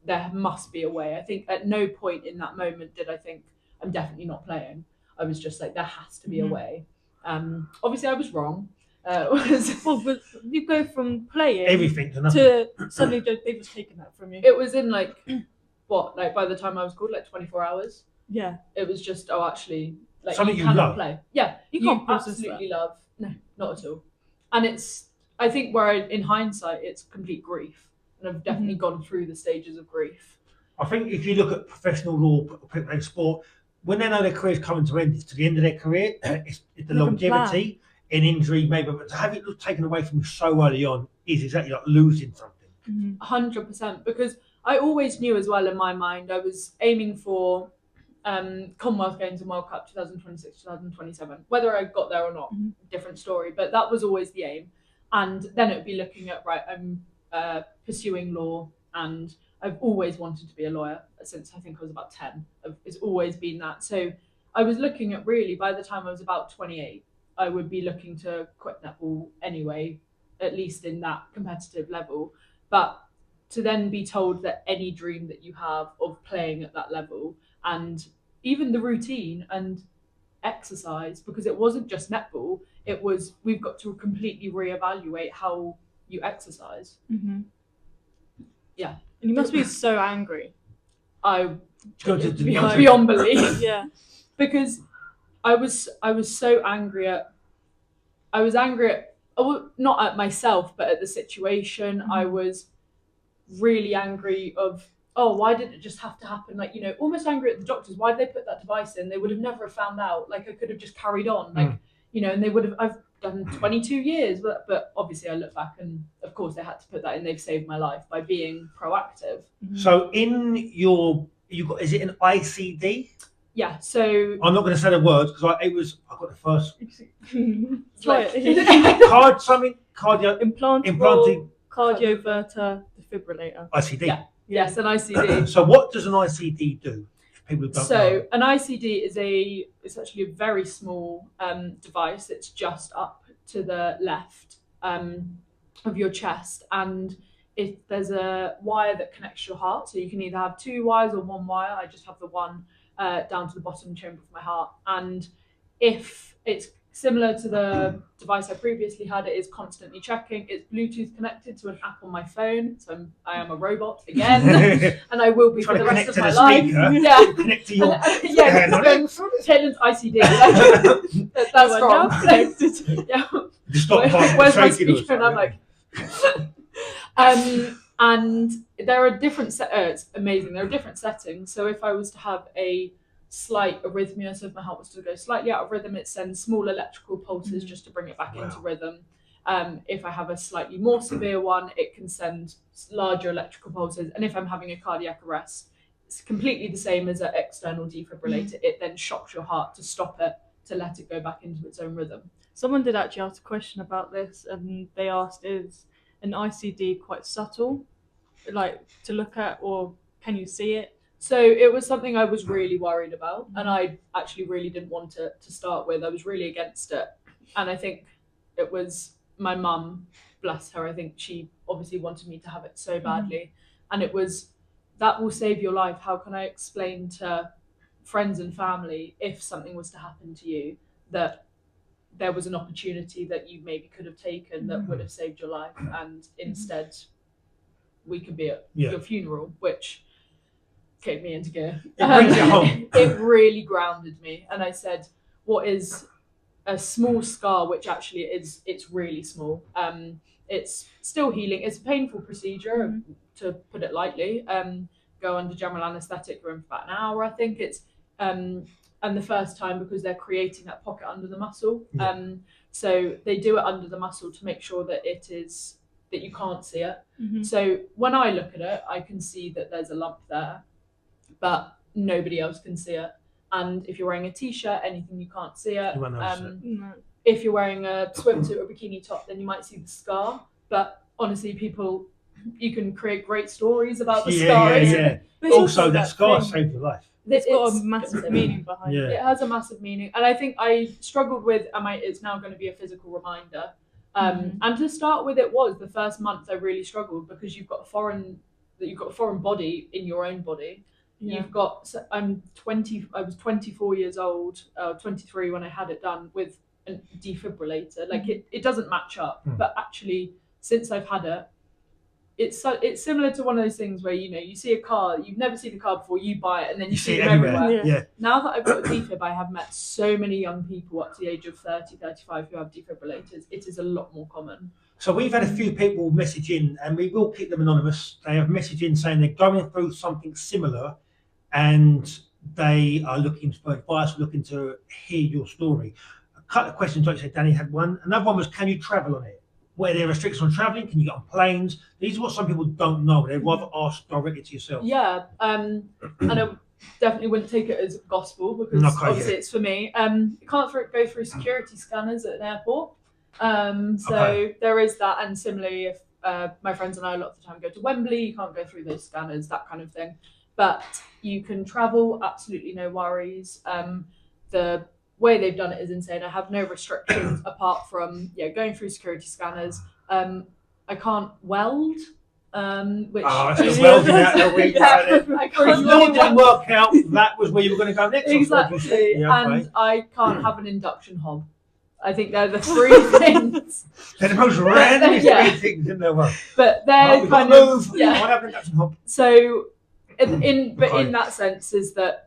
There must be a way. I think at no point in that moment did I think I'm definitely not playing. I was just like, there has to be a way. Obviously, I was wrong. But you go from playing everything to nothing to suddenly they've just taken that from you. It was in by the time I was called, 24 hours. Yeah. It was just, actually, something you cannot love. Play. Yeah, you can't absolutely love. No, not at all. And I think in hindsight, it's complete grief. And I've definitely gone through the stages of grief. I think if you look at professional law, professional sport, when they know their career's coming to end, it's to the end of their career. It's the longevity in injury, maybe, but to have it taken away from you so early on is exactly like losing something. 100%, because I always knew as well in my mind I was aiming for Commonwealth Games and World Cup 2026, 2027. Whether I got there or not, different story. But that was always the aim. And then it would be looking at, right, I'm pursuing law, and I've always wanted to be a lawyer since I think I was about 10. It's always been that. So I was looking at, really, by the time I was about 28, I would be looking to quit netball anyway, at least in that competitive level. But to then be told that any dream that you have of playing at that level, and even the routine and exercise, because it wasn't just netball, it was, we've got to completely reevaluate how you exercise. Yeah. And you must be so angry. Beyond belief. Yeah. Because I was so angry at, not at myself, but at the situation. I was really angry of, why did it just have to happen? Like, almost angry at the doctors. Why did they put that device in? They would have never found out. Like, I could have just carried on. Like, and they would have, I've done 22 years, but obviously I look back and of course they had to put that in. They've saved my life by being proactive. So in is it an ICD? Yeah, so I'm not going to say the words because I got the first implantable cardioverter defibrillator. ICD. Yeah. Yes, an ICD. So what does an ICD do? People who don't know. An ICD it's actually a very small device. It's just up to the left of your chest, and there's a wire that connects your heart. So you can either have 2 wires or 1 wire. I just have the one down to the bottom chamber of my heart. And if it's similar to the device I previously had, it is constantly checking. It's Bluetooth connected to an app on my phone, so I am a robot again, and I will be for the rest of my life. Yeah, connect to your Caitlin's ICD. That's wrong. Yeah, where's my speaker? And I'm like, and there are different. It's amazing. There are different settings. So if I was to have a slight arrhythmia, so if my heart was to go slightly out of rhythm, it sends small electrical pulses just to bring it back into rhythm. If I have a slightly more severe one, it can send larger electrical pulses. And if I'm having a cardiac arrest, it's completely the same as an external defibrillator. It then shocks your heart to stop it, to let it go back into its own rhythm. Someone did actually ask a question about this, and they asked, is an ICD quite subtle, like to look at, or can you see it? So it was something I was really worried about, and I actually really didn't want it to start with. I was really against it. And I think it was my mum, bless her, I think she obviously wanted me to have it so badly. And it was, that will save your life. How can I explain to friends and family, if something was to happen to you, that there was an opportunity that you maybe could have taken that would have saved your life, and instead we could be at your funeral, which kicked me into gear. It really grounded me. And I said, what is a small scar, which actually it's really small. It's still healing. It's a painful procedure, to put it lightly. Go under general anaesthetic, we're in for about an hour, I think. It's and the first time, because they're creating that pocket under the muscle. So they do it under the muscle to make sure that that you can't see it. So when I look at it, I can see that there's a lump there, but nobody else can see it. And if you're wearing a t-shirt, anything, you can't see it. If you're wearing a swimsuit or bikini top, then you might see the scar. But honestly, you can create great stories about the scar. Also, that scar saved your life. It's got a massive meaning behind it. It has a massive meaning. And I think I struggled with, it's now going to be a physical reminder. And to start with, it was the first month I really struggled, because you've got a foreign body in your own body. You've got, I was 24 years old, 23 when I had it done, with a defibrillator. Like it doesn't match up, but actually since I've had it, it's similar to one of those things where, you see a car, you've never seen a car before, you buy it and then you see it everywhere. Now that I've got a defib, I have met so many young people up to the age of 30, 35 who have defibrillators. It is a lot more common. So we've had a few people message in, and we will keep them anonymous. They have messaged in saying they're going through something similar, and they are looking for advice, looking to hear your story. A couple of questions, like you said, Danny had one. Another one was, can you travel on it? Where there are restrictions on travelling? Can you get on planes? These are what some people don't know. They'd rather ask directly to yourself. Yeah, and definitely wouldn't take it as gospel because obviously it's for me. You can't go through security scanners at an airport. So there is that, and similarly, if my friends and I a lot of the time go to Wembley, you can't go through those scanners, that kind of thing. But you can travel, absolutely no worries. The way they've done it is insane. I have no restrictions apart from going through security scanners. I can't weld. Which that's the welding out of the week. It didn't work out. That was where you were going to go next. Exactly. And I can't have an induction hob. I think they're the three things. They're the most random three things in the world. But they're kind of So, in that sense, is that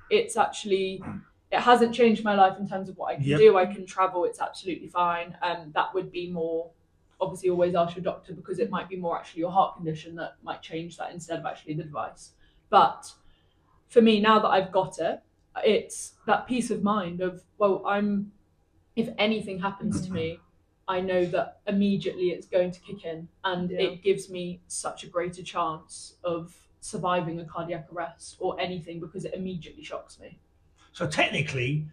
it's actually it hasn't changed my life in terms of what I can do. I can travel. It's absolutely fine. That would be more. Obviously, always ask your doctor because it might be more actually your heart condition that might change that instead of actually the device. But for me, now that I've got it, it's that peace of mind of, well, if anything happens to me, I know that immediately it's going to kick in, and it gives me such a greater chance of surviving a cardiac arrest or anything because it immediately shocks me. So technically,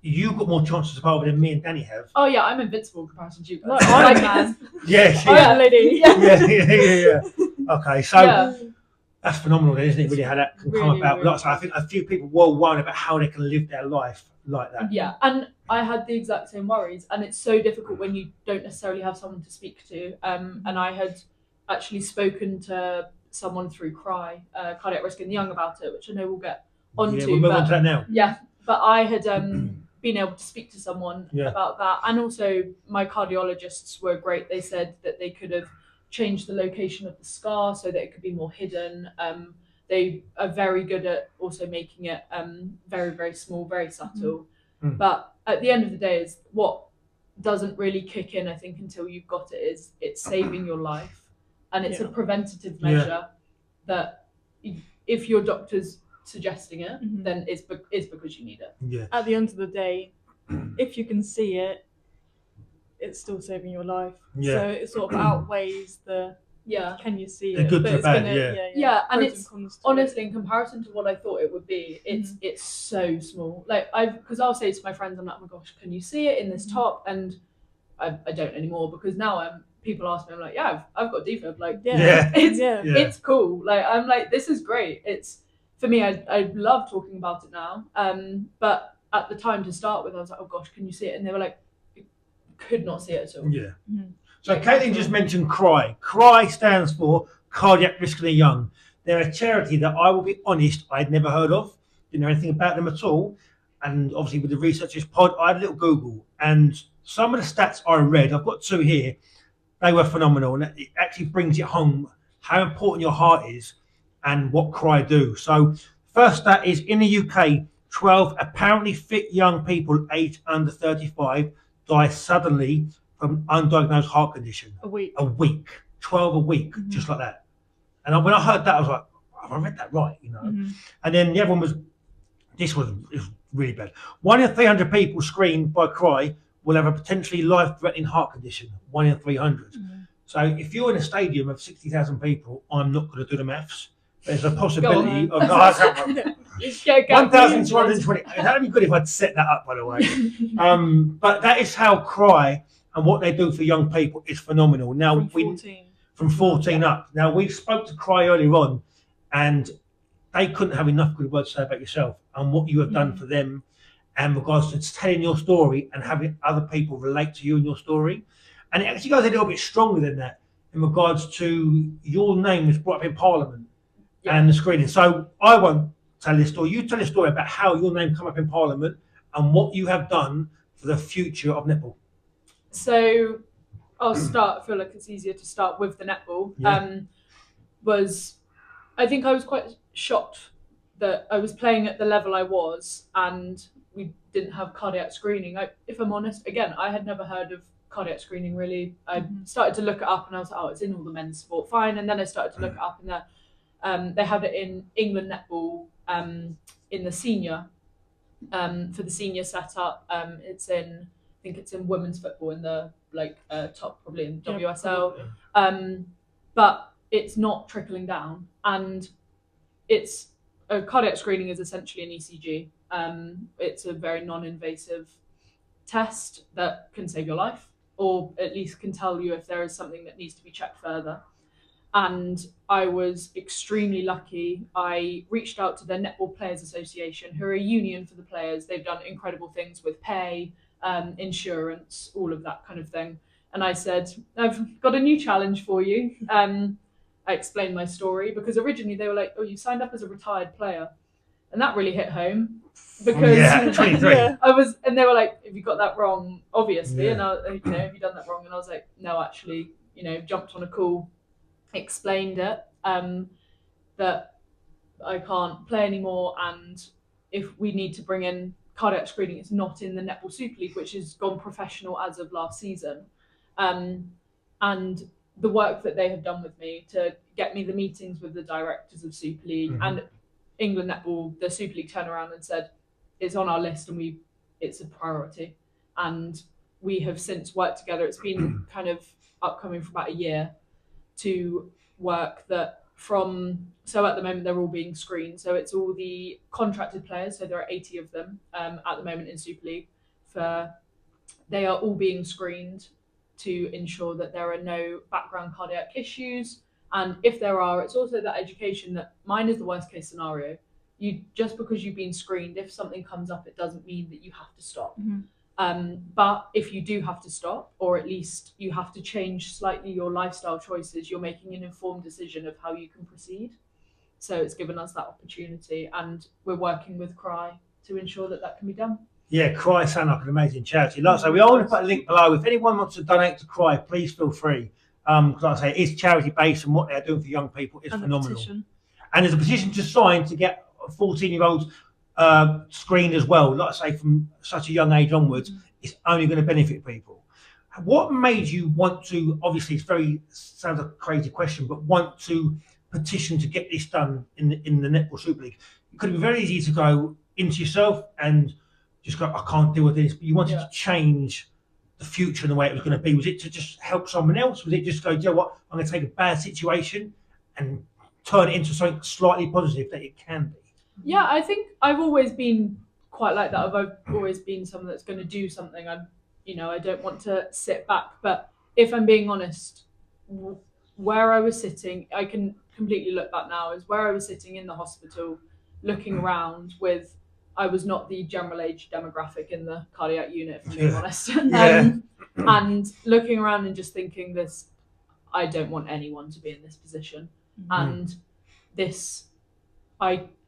you've got more chances of surviving than me and Danny have. Oh yeah, I'm invincible in comparison to you guys. No, I'm man. Yes. Lady. Yeah. Okay, so that's phenomenal, then, isn't it? Really, how that can come about. Really. So I think a few people were worried about how they can live their life like that. Yeah, and I had the exact same worries, and it's so difficult when you don't necessarily have someone to speak to. And I had actually spoken to someone through CRY, Cardiac Risk in the Young, about it, which I know we'll get onto. Yeah, we'll move on to that now. Yeah, but I had been able to speak to someone about that, and also my cardiologists were great. They said that they could have changed the location of the scar so that it could be more hidden. They are very good at also making it very, very small, very subtle. But at the end of the day, is what doesn't really kick in, I think, until you've got it, is it's saving your life, and it's a preventative measure that if your doctor's suggesting it, then it's because you need it. Yeah. At the end of the day, if you can see it, it's still saving your life. Yeah. So it sort of outweighs the can you see the it? good But to it's bad, yeah, and pros it's cons to honestly in comparison to what I thought it would be, it's so small. Like because I'll say to my friends, I'm like, oh my gosh, can you see it in this top? And I don't anymore because now people ask me, I'm like, yeah, I've got defib. Like it's cool. Like I'm like, this is great. It's for me, I love talking about it now. But at the time to start with, I was like, oh gosh, can you see it? And they were like, could not see it at all. Yeah. So Kaitlin just mentioned CRY. CRY stands for Cardiac Risk in the Young. They're a charity that I will be honest, I'd never heard of. Didn't know anything about them at all. And obviously with the research of this pod, I had a little Google. And some of the stats I read, I've got two here, they were phenomenal. And it actually brings it home how important your heart is and what CRY do. So first stat is in the UK, 12 apparently fit young people aged under 35 die suddenly from undiagnosed heart condition. A week. 12 a week, just like that. And when I heard that, I was like, have I read that right? And then the other one was, this was really bad. 1 in 300 people screened by CRY will have a potentially life-threatening heart condition. 1 in 300. So if you're in a stadium of 60,000 people, I'm not going to do the maths. There's a possibility of 1,220. That'd be good if I'd set that up, by the way. But that is how CRY and what they do for young people is phenomenal. Now from 14 up. Now we spoke to CRY earlier on, and they couldn't have enough good words to say about yourself and what you have done for them, and regards to telling your story and having other people relate to you and your story. And it actually goes a little bit stronger than that in regards to your name was brought up in Parliament and the screening. So I won't tell this story. You tell a story about how your name came up in Parliament and what you have done for the future of netball. So I'll start. I feel like it's easier to start with the netball. I think I was quite shocked that I was playing at the level I was and we didn't have cardiac screening. If I'm honest, again, I had never heard of cardiac screening really. I started to look it up and I was like, oh, it's in all the men's sport, fine. And then I started to look it up and they have it in England netball in the senior, for the senior setup. I think it's in women's football in the top, probably in WSL. But it's not trickling down, and it's a cardiac screening is essentially an ECG. It's a very non-invasive test that can save your life, or at least can tell you if there is something that needs to be checked further. And I was extremely lucky. I reached out to the Netball Players Association, who are a union for the players. They've done incredible things with pay, insurance, all of that kind of thing. And I said, I've got a new challenge for you. I explained my story because originally they were like, oh, you signed up as a retired player. And that really hit home because 23. and they were like, have you got that wrong? Obviously. And I, have you done that wrong? And I was like, no, actually, jumped on a call, explained it, that I can't play anymore, and if we need to bring in cardiac screening, it's not in the Netball Super League, which has gone professional as of last season. And the work that they have done with me to get me the meetings with the directors of Super League and England Netball, the Super League turned around and said, it's on our list and it's a priority. And we have since worked together. It's been kind of upcoming for about a year to work that so at the moment they're all being screened. So it's all the contracted players. So there are 80 of them at the moment in Super League. They are all being screened to ensure that there are no background cardiac issues. And if there are, it's also that education that mine is the worst case scenario. Just because you've been screened, if something comes up, it doesn't mean that you have to stop. But if you do have to stop, or at least you have to change slightly your lifestyle choices, you're making an informed decision of how you can proceed. So it's given us that opportunity, and we're working with Cry to ensure that can be done. Yeah, Cry sound like an amazing charity. Like I say, we are going to put a link below. If anyone wants to donate to Cry, please feel free. Because like I say, it's charity based, and what they're doing for young people is phenomenal. And there's a petition to sign to get 14-year-olds screened as well. Like I say, from such a young age onwards, it's only going to benefit people. What made you want to? Obviously, sounds like a crazy question, but want to petition to get this done in the Netball Super League? It could be very easy to go into yourself and just go, I can't deal with this. But you wanted to change the future and the way it was going to be. Was it to just help someone else? Was it just go, you know what, I'm going to take a bad situation and turn it into something slightly positive that it can be? Yeah, I think I've always been quite like that. I've always been someone that's going to do something. I don't want to sit back. But if I'm being honest, where I was sitting, I can completely look back now, is where I was sitting in the hospital, looking around with, I was not the general age demographic in the cardiac unit, if I'm being honest. And looking around and just thinking I don't want anyone to be in this position. And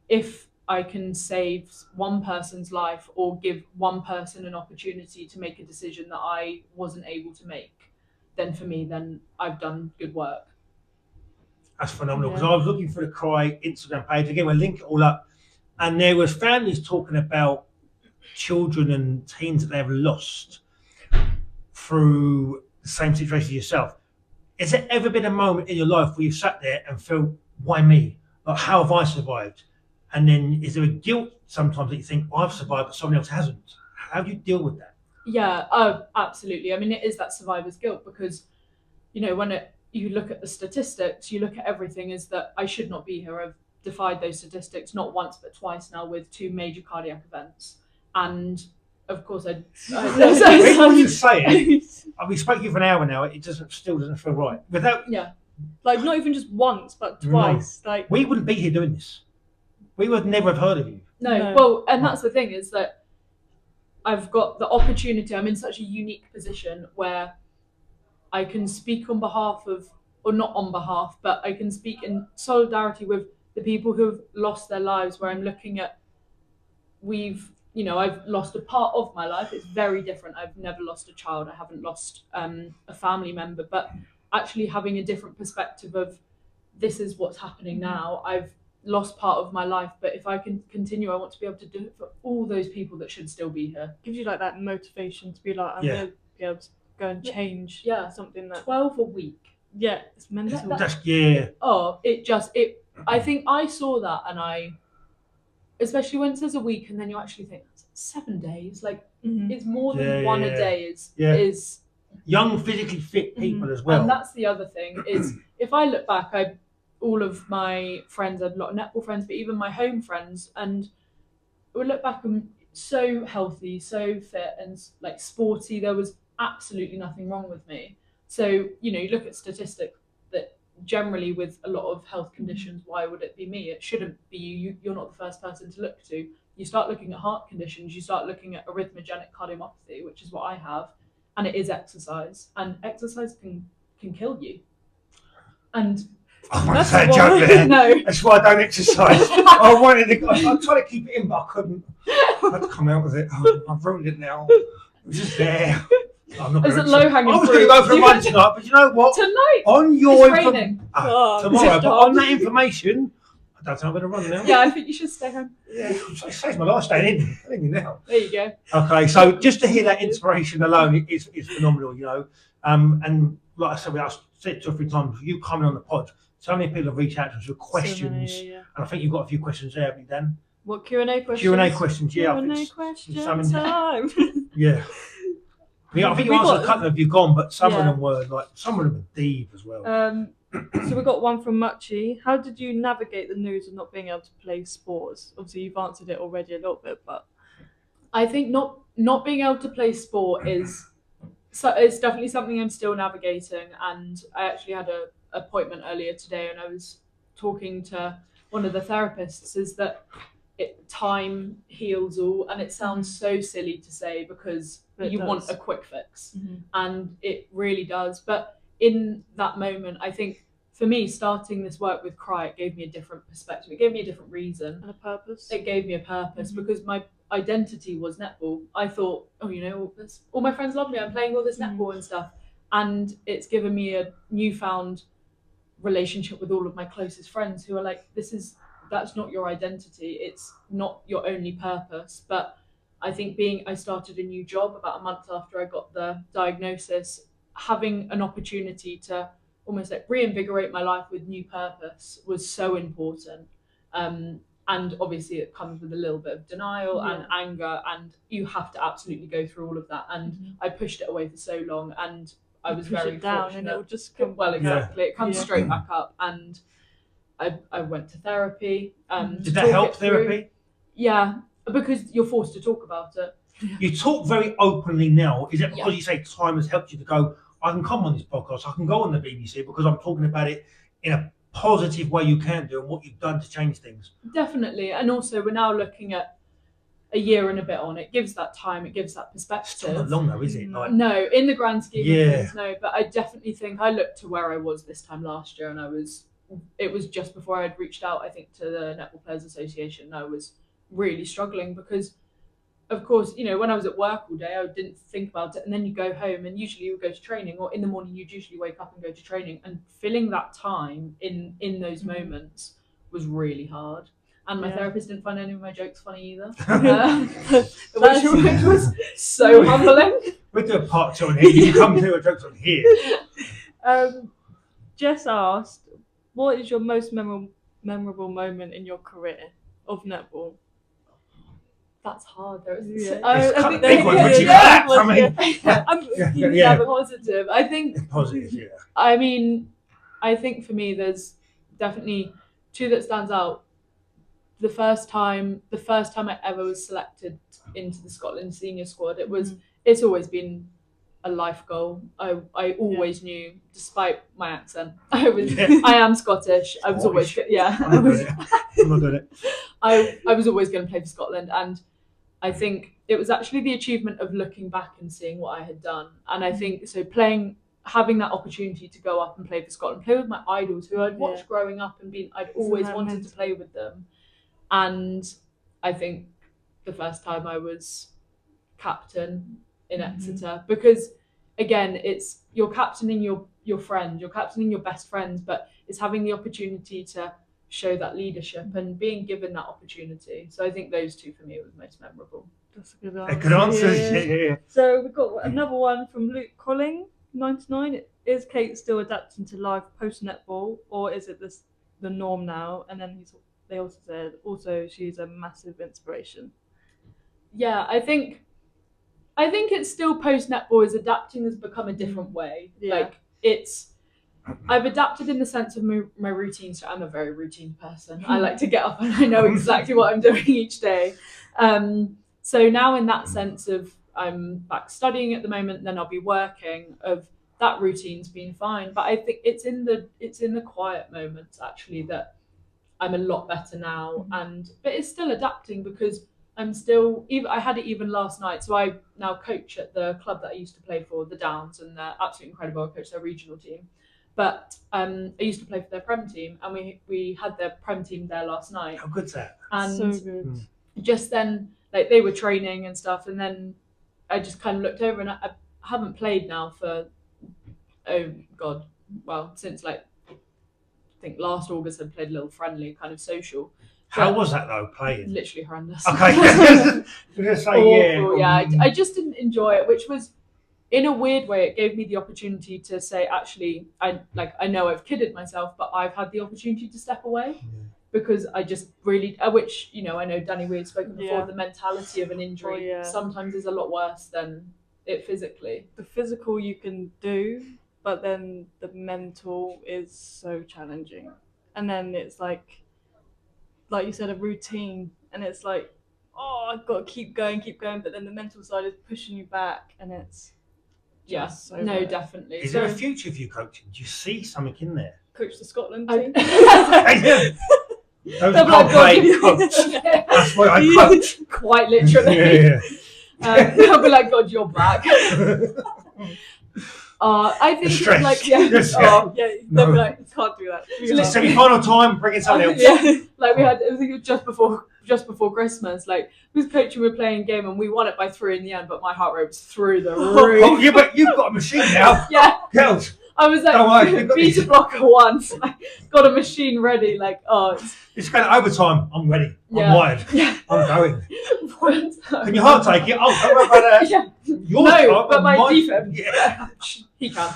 if I can save one person's life or give one person an opportunity to make a decision that I wasn't able to make, then I've done good work. That's phenomenal, because I was looking for the Cry Instagram page. Again, we'll link it all up. And there was families talking about children and teens that they've lost through the same situation as yourself. Has there ever been a moment in your life where you sat there and felt, why me? Like, how have I survived? And then is there a guilt sometimes that you think, I've survived, but someone else hasn't? How do you deal with that? Yeah, absolutely. I mean, it is that survivor's guilt, because, when you look at the statistics, you look at everything, is that I should not be here. I've defied those statistics not once but twice now with 2 major cardiac events. And of course, when you say it, we spoke to you for an hour now. It still doesn't feel right. Like not even just once, but twice. No. Like we wouldn't be here doing this. We would never have heard of you. No. Well, and that's the thing, is that I've got the opportunity. I'm in such a unique position where I can speak on behalf of, or not on behalf, but I can speak in solidarity with the people who have lost their lives, where I'm looking at, I've lost a part of my life. It's very different. I've never lost a child. I haven't lost a family member, but actually having a different perspective of, this is what's happening now. I've lost part of my life, but if I can continue, I want to be able to do it for all those people that should still be here. Gives you like that motivation to be like, I'm going to be able to go and change something that 12 a week. Yeah, it's mental. I think I saw that, and especially when it says a week, and then you actually think 7 days, like it's more than one a day is young, physically fit people as well. And that's the other thing, is if I look back, all of my friends, I had a lot of netball friends, but even my home friends, and we look back and so healthy, so fit, and like sporty. There was absolutely nothing wrong with me. So you look at statistics that generally with a lot of health conditions, why would it be me? It shouldn't be you. You're not the first person to look to. You start looking at heart conditions. You start looking at arrhythmogenic cardiomyopathy, which is what I have, and it is exercise, and exercise can kill you. And I want to say a joke there. No. That's why I don't exercise. I wanted to. I tried to keep it in, but I couldn't. I had to come out with it. Oh, I've ruined it now. It was just there. I'm not Is gonna it low hanging I was fruit? going to go for a run tonight, but you know what? Tonight. On your It's raining. tomorrow, but on that information, I don't think I'm going to run now. Yeah, I think you should stay home. Yeah, it saves my life staying in. I'm in now. There you go. Okay, so just to hear that inspiration alone is phenomenal, And like I said, I said 2 or 3 times, you coming on the pod, so many people have reached out to us with questions, So many, yeah. and I think you've got a few questions there, haven't you, Dan? What Q&A questions? Q&A questions, yeah. Q&A questions some- time. Yeah. I think you We answered got- a couple of you gone, but some of Yeah. them were some of them were deep as well. So we got one from Machi. How did you navigate the news of not being able to play sports? Obviously, you've answered it already a little bit, but I think not being able to play sport is it's definitely something I'm still navigating. And I actually had an appointment earlier today, and I was talking to one of the therapists. Is that time heals all, and it sounds so silly to say because But it you want does. a quick fix, and it really does. But in that moment, I think for me, starting this work with Cry, it gave me a different perspective. It gave me a different reason. and a purpose. It gave me a purpose because my identity was netball. I thought, all my friends love me. I'm playing all this netball and stuff. And it's given me a newfound relationship with all of my closest friends who are like, that's not your identity. It's not your only purpose. But I think I started a new job about a month after I got the diagnosis, having an opportunity to almost like reinvigorate my life with new purpose was so important. And obviously it comes with a little bit of denial and anger, and you have to absolutely go through all of that. And I pushed it away for so long, and I was very down, fortunate. and it will just come. Well, exactly. It comes Yeah. straight back up, and I went to therapy. Did to that talk help it through. therapy? Yeah, because you're forced to talk about it. You talk very openly now. Is it because Yeah. you say time has helped you to go, I can come on this podcast, I can go on the BBC because I'm talking about it in a positive way you can do and what you've done to change things? Definitely. And also we're now looking at a year and a bit on. It gives that time, it gives that perspective. It's not long though, is it? Like, No, in the grand scheme Yeah. of things, no. But I definitely think I looked to where I was this time last year, and it was just before I'd reached out, I think, to the Netball Players Association. I was really struggling because, of course, when I was at work all day, I didn't think about it. And then you go home, and usually you would go to training, or in the morning you'd usually wake up and go to training. And filling that time in those moments was really hard. And my therapist didn't find any of my jokes funny either, which was so humbling. we do a part 2 on here. You come to a jokes on here. Jess asked, what is your most memorable moment in your career of netball? That's hard. There is Yeah. It's I cut think big one, which is that. I mean, yeah, positive. I think positive, yeah. I mean, I think for me, there's definitely 2 that stands out. The first time I ever was selected into the Scotland senior squad, it's always been a life goal. I always knew, despite my accent, I am Scottish. I was always I'm not doing it. I was always going to play for Scotland, and I think it was actually the achievement of looking back and seeing what I had done. And I think so having that opportunity to go up and play for Scotland, play with my idols who I'd watched growing up and I'd always wanted to play with them. And I think the first time I was captain in Exeter, because again, it's you're captaining your friend, you're captaining your best friends, but it's having the opportunity to show that leadership and being given that opportunity. So I think those 2 for me was most memorable. That's a good answer. Good answer. Yeah. So we've got another one from Luke Colling, 99. Is Kate still adapting to life post netball, or is it the norm now? And then they also said she's a massive inspiration. Yeah, I think it's still post netball. Is adapting has become a different way. Yeah. Like it's I've adapted in the sense of my routines. So I'm a very routine person. I like to get up and I know exactly what I'm doing each day. So now in that sense of I'm back studying at the moment, then I'll be working. Of that routine's been fine, but I think it's in the quiet moments actually that I'm a lot better now. But it's still adapting because I'm still even. I had it even last night. So I now coach at the club that I used to play for, the Downs, and they're absolutely incredible. I coach their regional team. But I used to play for their Prem team, and we had their Prem team there last night. How good's that? So good. Just then, like they were training and stuff, and then I just kind of looked over, and I haven't played now for since like I think last August. I played a little friendly kind of social. How was that though, playing? Literally horrendous. Okay. Awful, yeah. I just didn't enjoy it, which was, in a weird way, it gave me the opportunity to say, actually, I know I've kidded myself, but I've had the opportunity to step away because I just really, which, I know Danny, we had spoken before, the mentality of an injury sometimes is a lot worse than it physically. The physical you can do, but then the mental is so challenging. And then it's like you said, a routine, and it's like, oh, I've got to keep going, but then the mental side is pushing you back, and it's so bad. Definitely. Is there a future for you coaching? Do you see something in there? Coach the Scotland team. Those can't play, coach. That's what I coach. Quite literally. They'll be like, God, you're back. I think it's like, they'll be like, can't do that. It's semi-final time, bring in someone else. Like we had, I think it was just before Christmas, like with coaching, we were playing a game and we won it by 3 in the end, but my heart rate was through the roof. Oh, yeah, but you've got a machine now. Yeah. Girls. I was like, beta blocker once, got a machine ready, like, it's going to overtime. I'm ready. I'm wired. Yeah. I'm going. Can your heart take it? Oh, don't worry about that. Yeah. But my defense. Yeah. He can.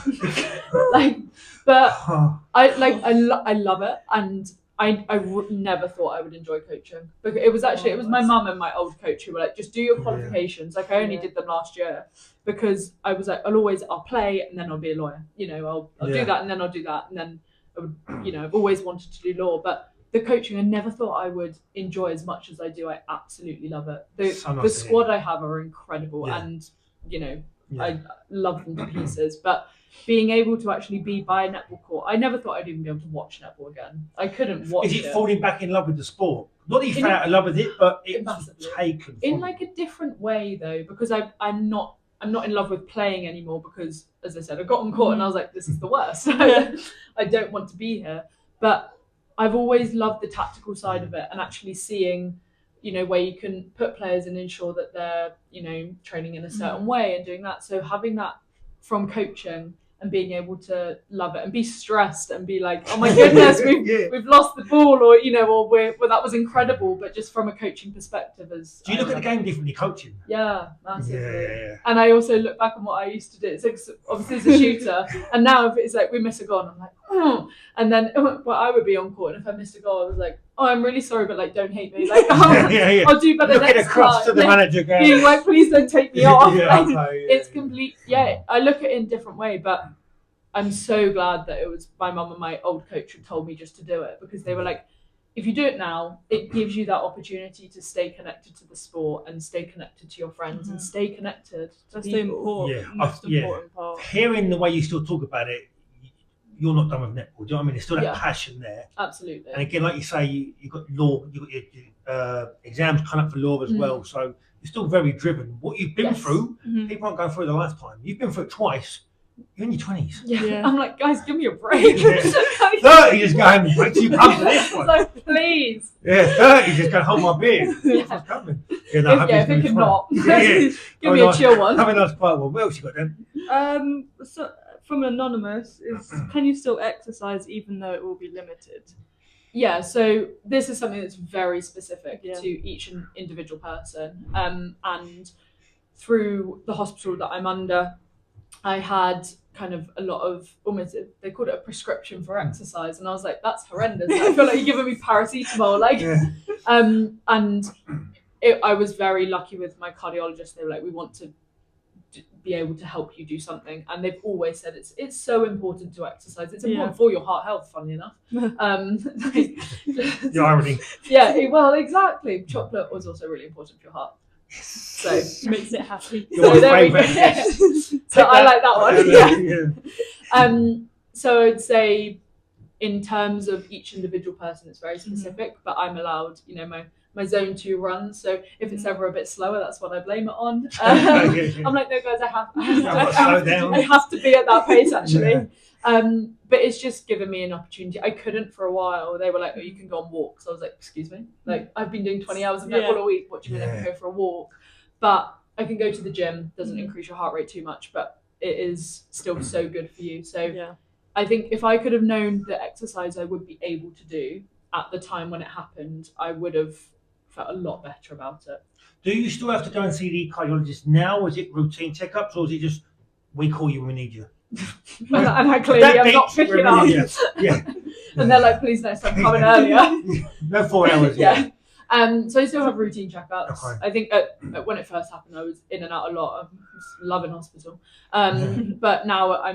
I love it, and I never thought I would enjoy coaching because it was my mum and my old coach who were like, just do your qualifications. Like I only did them last year because I was like, I'll play and then I'll be a lawyer. I'll do that and then I'll do that and then I would, I've always wanted to do law, but the coaching I never thought I would enjoy as much as I do. I absolutely love it. The squad I have are incredible and I love them to pieces, but being able to actually be by a netball court, I never thought I'd even be able to watch netball again. I couldn't watch it. Is it falling back in love with the sport? Not that you fell out of love with it, but it's taken in like a different way though, because I'm not in love with playing anymore because, as I said, I got on court and I was like, this is the worst. I don't want to be here. But I've always loved the tactical side of it and actually seeing, where you can put players and ensure that they're, training in a certain way and doing that. So having that from coaching and being able to love it and be stressed and be like, oh my goodness, we've lost the ball, or that was incredible, but just from a coaching perspective. Do you look at the game differently coaching? Yeah, massively. Yeah. And I also look back on what I used to do. It's like, obviously as a shooter, and now if it's like we miss a goal, I'm like, oh. And then I would be on court, and if I missed a goal, I was like, oh, I'm really sorry, but like, don't hate me. Like, I'll do better Looking next across time. to the manager, going, being like, please don't take me off. Okay, it's complete. Yeah, I look at it in a different way, but I'm so glad that it was my mum and my old coach who told me just to do it, because they were like, if you do it now, it gives you that opportunity to stay connected to the sport and stay connected to your friends and stay connected to That's people. the important part. Hearing the way you still talk about it, you're not done with netball. Do you know what I mean? There's still that passion there. Absolutely. And again, like you say, you've got law, you've got your exams coming up for law as well. So you're still very driven. What you've been through, people aren't going through the lifetime. You've been through it twice. You're in your 20s. Yeah. I'm like, guys, give me a break. 30 just going, wait till you come to this one. Like, please. Yeah, 30 just going, hold my beer. What's coming? If it can not. Give me a chill one. Have a nice quiet one. What else you got then? So from Anonymous is, can you still exercise even though it will be limited? Yeah, so this is something that's very specific to each individual person. And through the hospital that I'm under, I had kind of a lot of almost, they called it a prescription for exercise, and I was like, that's horrendous. I feel like you're giving me paracetamol, and I was very lucky with my cardiologist. They were like, we want to be able to help you do something, and they've always said it's so important to exercise. It's important for your heart health, funnily enough. The irony. Well, exactly. Chocolate was also really important for your heart, so makes it happy. Your favourite. So I like that one. So I'd say in terms of each individual person, it's very specific, but I'm allowed, my zone 2 runs. So if it's ever a bit slower, that's what I blame it on. I'm like, no guys, I have to be at that pace actually. But it's just given me an opportunity. I couldn't for a while. They were like, oh, you can go on walks. I was like, excuse me? Like, I've been doing 20 hours of netball a week. What do you mean I can go for a walk? But I can go to the gym. Doesn't increase your heart rate too much, but it is still so good for you. So I think if I could have known the exercise I would be able to do at the time when it happened, I would have felt a lot better about it. Do you still have to go and see the cardiologist now? Is it routine checkups, or is it just we call you when we need you? and I clearly am not picking up. And they're like, please no, stop coming earlier. No 4 hours. So I still have routine checkups. Okay. I think when it first happened, I was in and out a lot. I was loving hospital. But now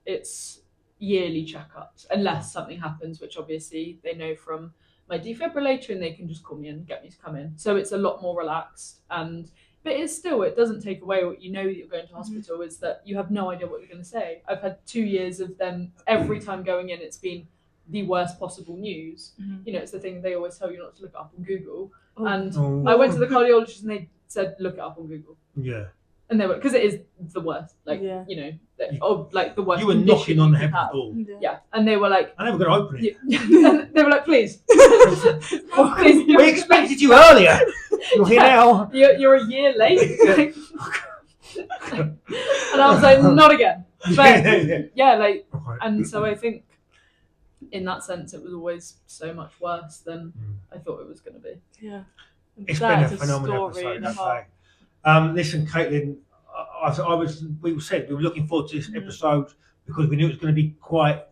it's yearly checkups, unless something happens, which obviously they know from my defibrillator, and they can just call me and get me to come in. So it's a lot more relaxed, but it doesn't take away what that you're going to hospital is that you have no idea what you're going to say. I've had 2 years of them every time going in, it's been the worst possible news. It's the thing they always tell you not to look it up on Google. And I went to the cardiologist and they said, look it up on Google. Yeah. And they were, because it is the worst, like the worst. You were knocking on the head of the door. Yeah, and they were like, I never going to open it. And they were like, please, please. We expected you earlier. You're here now. You're a year late. And I was like, not again. But and so I think in that sense, it was always so much worse than I thought it was going to be. Yeah, it's been a phenomenal episode. Listen, Kaitlin, we said we were looking forward to this episode because we knew it was going to be quite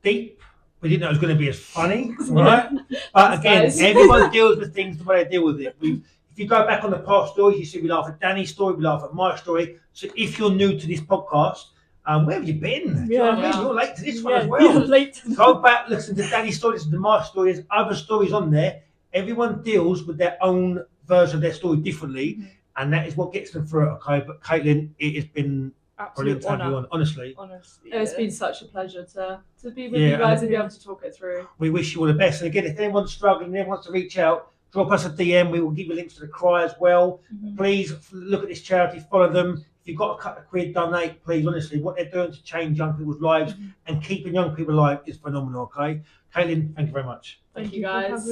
deep. We didn't know it was going to be as funny, right? But again, everyone deals with things the way they deal with it. If you go back on the past stories, you see we laugh at Danny's story, we laugh at my story. So if you're new to this podcast, where have you been? Do you know what I mean? You're late to this one as well. Go back, listen to Danny's story, listen to my story. There's other stories on there. Everyone deals with their own version of their story differently. And that is what gets them through it, okay? But Kaitlin, it has been brilliant to have you on, honestly. It's been such a pleasure to be with you guys and be able to talk it through. We wish you all the best. And again, if anyone's struggling, anyone wants to reach out, drop us a DM. We will give you links to the cry as well. Please look at this charity, follow them. If you've got a couple of quid, donate, please. Honestly, what they're doing to change young people's lives and keeping young people alive is phenomenal, okay? Kaitlin, thank you very much. Thank you, guys.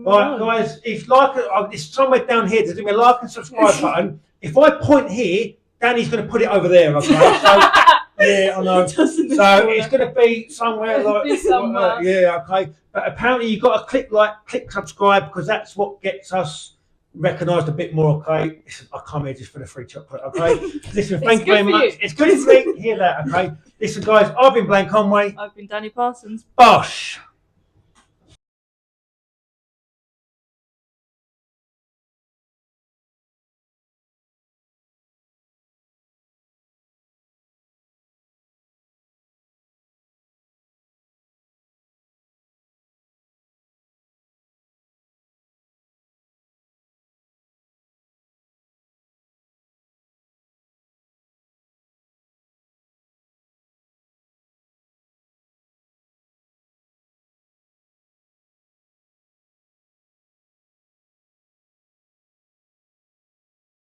All right, guys, if it's somewhere down here, there's going to be a like and subscribe button. If I point here, Danny's going to put it over there, okay? So, I know. So it's going to be somewhere like, okay. But apparently you've got to click subscribe because that's what gets us recognised a bit more, okay? Listen, I come here just for the free chocolate, okay? Listen, thank you very much. It's good for me to hear that, okay? Listen, guys, I've been Blaine Conway. I've been Danny Parsons. Bosh.